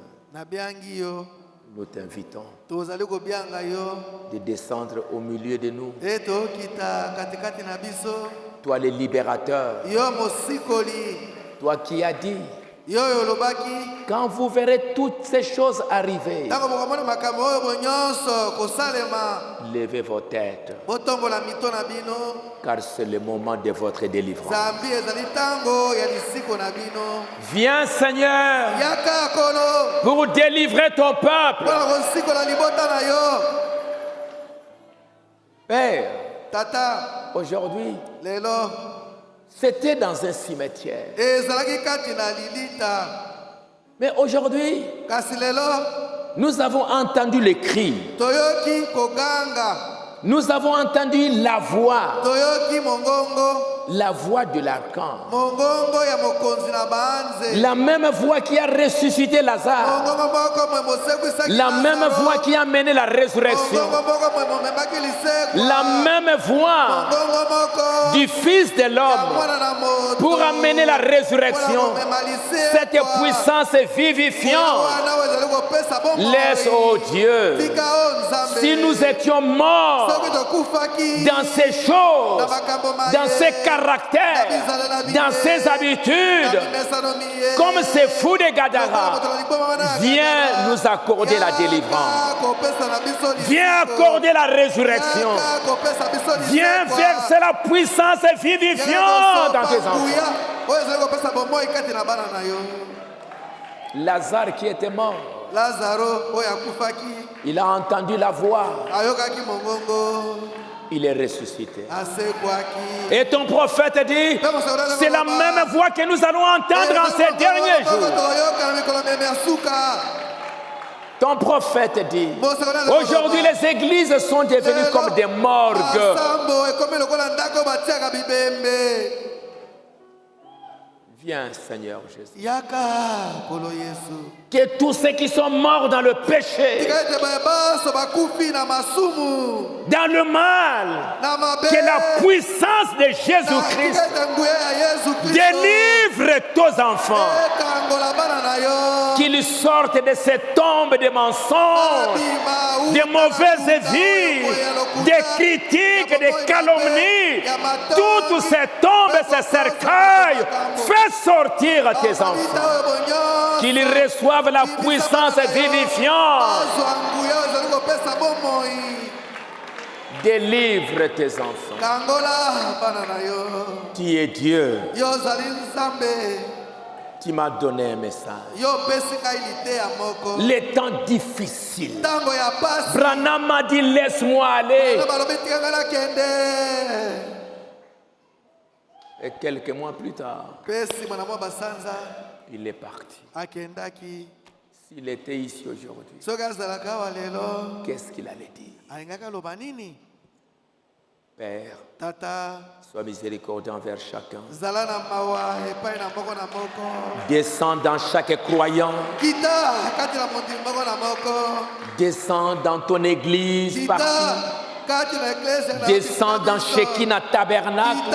Nous t'invitons de descendre au milieu de nous. Toi le libérateur. Toi qui as dit, quand vous verrez toutes ces choses arriver, levez vos têtes, car c'est le moment de votre délivrance. Viens Seigneur pour délivrer ton peuple. Père, aujourd'hui, c'était dans un cimetière. Mais aujourd'hui, nous avons entendu les cris. Nous avons entendu la voix. La voix de l'archange. La même voix qui a ressuscité Lazare. La même voix qui a mené la résurrection. La même voix du Fils de l'homme pour amener la résurrection. Cette puissance vivifiante. Laisse, oh Dieu, si nous étions morts dans ces choses, dans ces caractères, dans ces habitudes, comme ces fous de Gadara, viens nous accorder la délivrance. Viens accorder la résurrection. Viens verser la puissance vivifiante dans tes enfants. Lazare qui était mort, il a entendu la voix. Il est ressuscité. Et ton prophète dit, c'est la même voix que nous allons entendre en ces derniers jours. Ton prophète dit, aujourd'hui les églises sont devenues comme des morgues. Viens, Seigneur Jésus. Que tous ceux qui sont morts dans le péché, dans le mal, que la puissance de Jésus-Christ délivre tes enfants, qu'ils sortent de cette tombe de mensonges, de mauvaises vies, de critiques, de calomnies, toutes ces tombes, ces cercueils. Fais sortir tes enfants, qu'ils reçoivent la puissance vivifiante Délivre tes enfants. Tu es Dieu. Tu m'as donné un message. Les temps difficiles. Branham m'a dit laisse-moi aller. Et quelques mois plus tard, il est parti. S'il était ici aujourd'hui, qu'est-ce qu'il allait dire? Père, sois miséricordieux envers chacun. Descends dans chaque croyant. Descends dans ton église partout. Descends dans Shekinah Tabernacle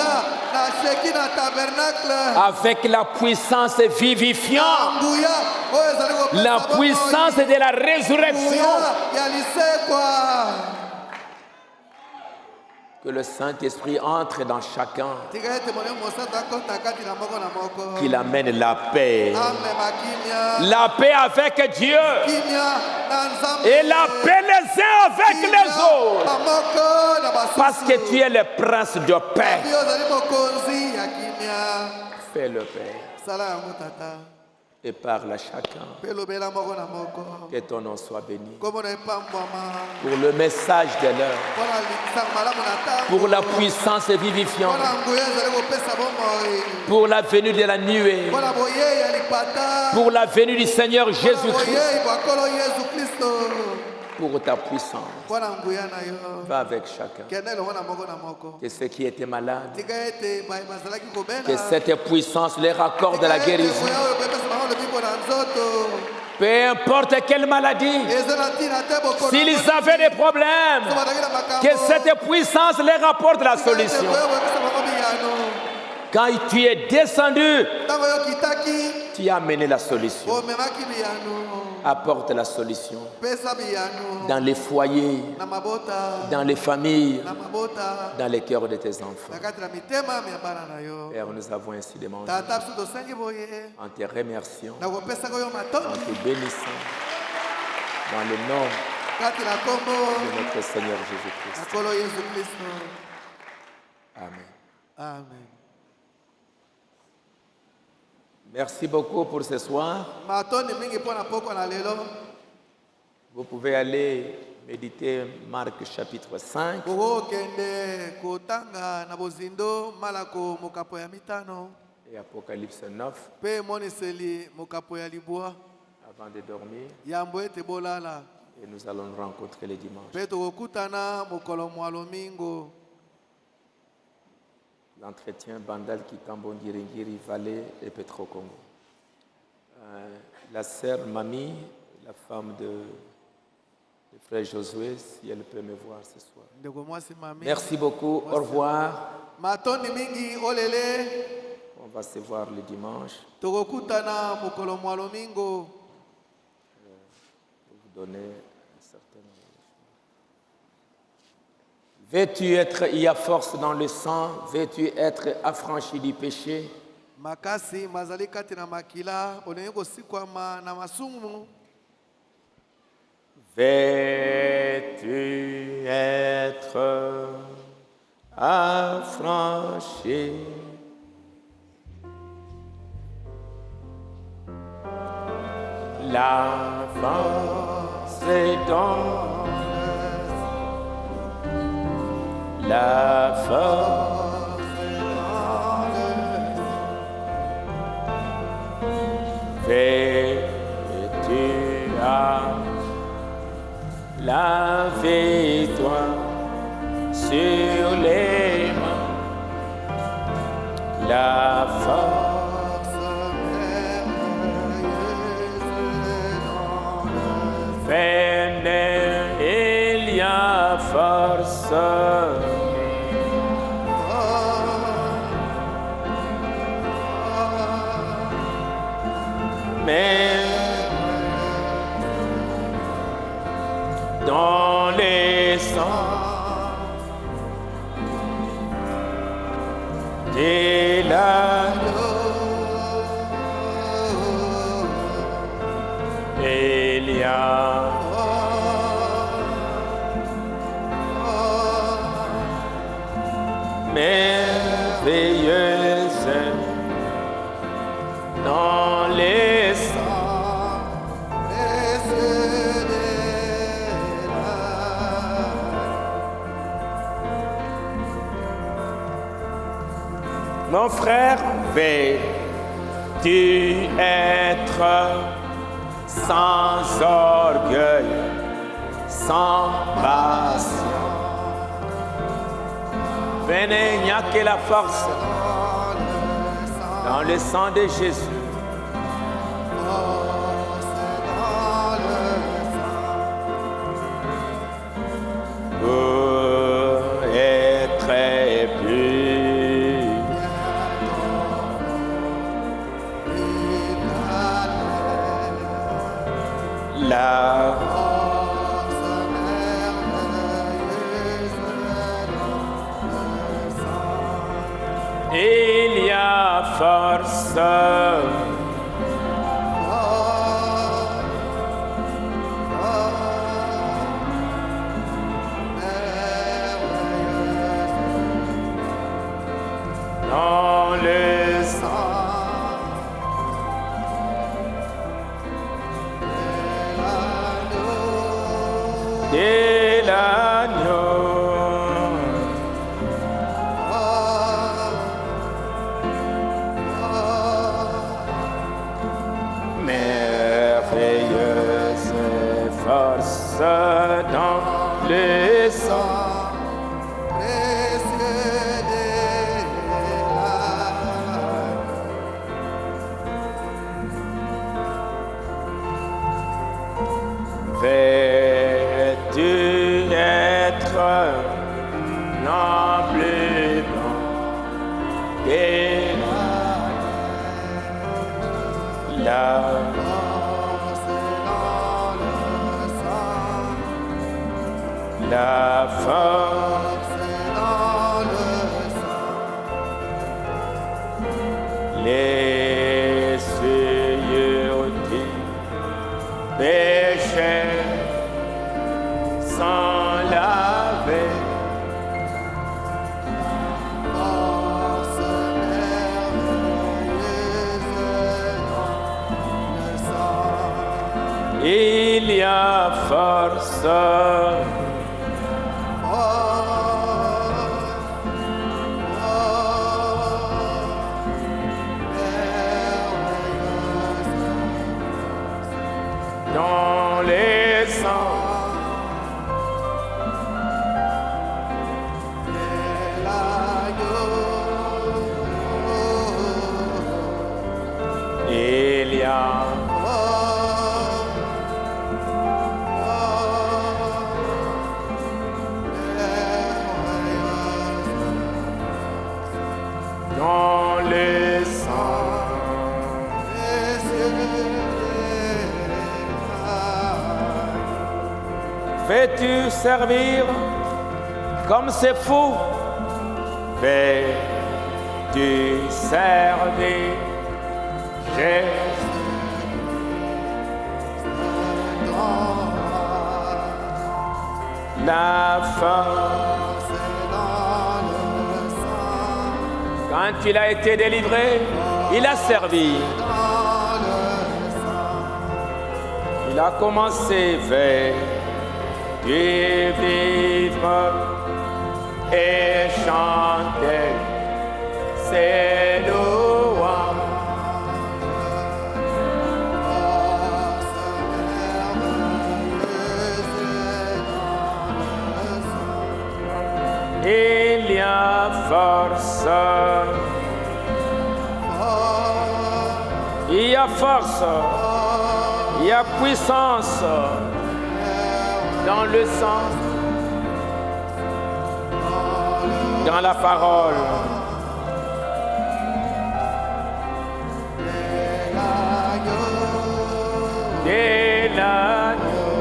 avec la puissance vivifiante, la puissance de la résurrection. Que le Saint-Esprit entre dans chacun, qu'il amène la paix. La paix avec Dieu et la paix les uns avec les autres. Parce que tu es le prince de paix. Fais le Père. Et parle à chacun. Que ton nom soit béni. Pour le message de l'heure. Pour la puissance vivifiante. Pour la venue de la nuée. Pour la venue du Seigneur Jésus-Christ. Pour ta puissance. Va avec chacun. Que ceux qui étaient malades, que cette puissance leur accorde la guérison. Peu importe quelle maladie, s'ils avaient des problèmes, que cette puissance leur apporte la solution. Quand tu es descendu, tu as amené la solution. Apporte la solution dans les foyers, dans les familles, dans les cœurs de tes enfants. Père, nous avons ainsi demandé en te remerciant, en te bénissant, dans le nom de notre Seigneur Jésus-Christ. Amen. Amen. Merci beaucoup pour ce soir. Vous pouvez aller méditer Marc chapitre 5. Et Apocalypse 9. Avant de dormir. Et nous allons nous rencontrer les dimanches. L'entretien Bandal Kikambo Ngiringiri Valais et Petro Congo. La sœur Mamie, la femme de frère Josué, si elle peut me voir ce soir. Merci beaucoup, au revoir. On va se voir le dimanche. Pour vous donner un certain nombre. Veux-tu être, il y a force dans le sang, veux-tu être affranchi du péché? Veux-tu être affranchi? La force est dans la force veux-tu laver-toi sur les mains, la force venez, il y a force. Mais dans les sangs de l'agneau, il y a dans les sangs. Mon frère, veux-tu être sans orgueil, sans passion? Venez, il n'y a que la force dans le sang de Jésus. Pour être plus la il y a force dans le sang de l'agneau. Dans le sang précieux de l'âme. Veux-tu être noblement que la force dans le sang, les souillures du péché sans laver. Force merveilleuse dans le sang. Il y a force. Dans les sangs de l'agneau, il y a dans les sangs. Veux-tu servir comme c'est fou? Veux-tu servir Jésus? La force dans le sang. Quand il a été délivré, il a servi. Il a commencé vers de vivre et chanter ses louanges. Il y a force, il y a force, il y a puissance dans le sang, dans la parole. De l'agneau.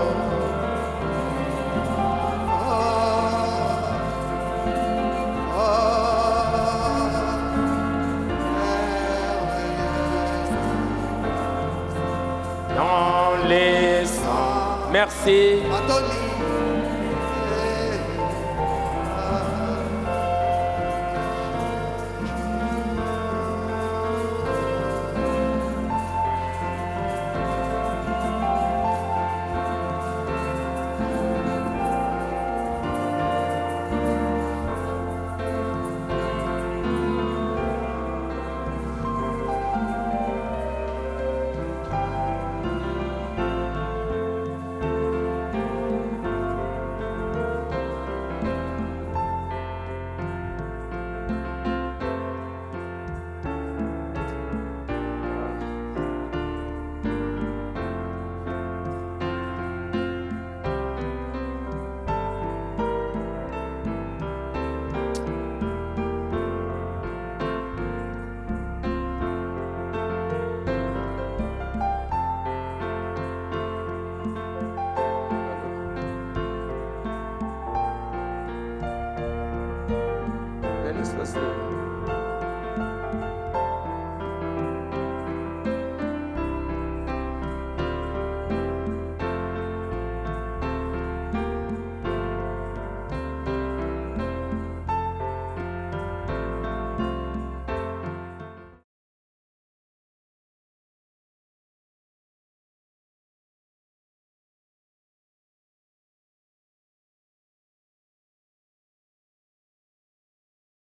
Dans les sangs. Merci.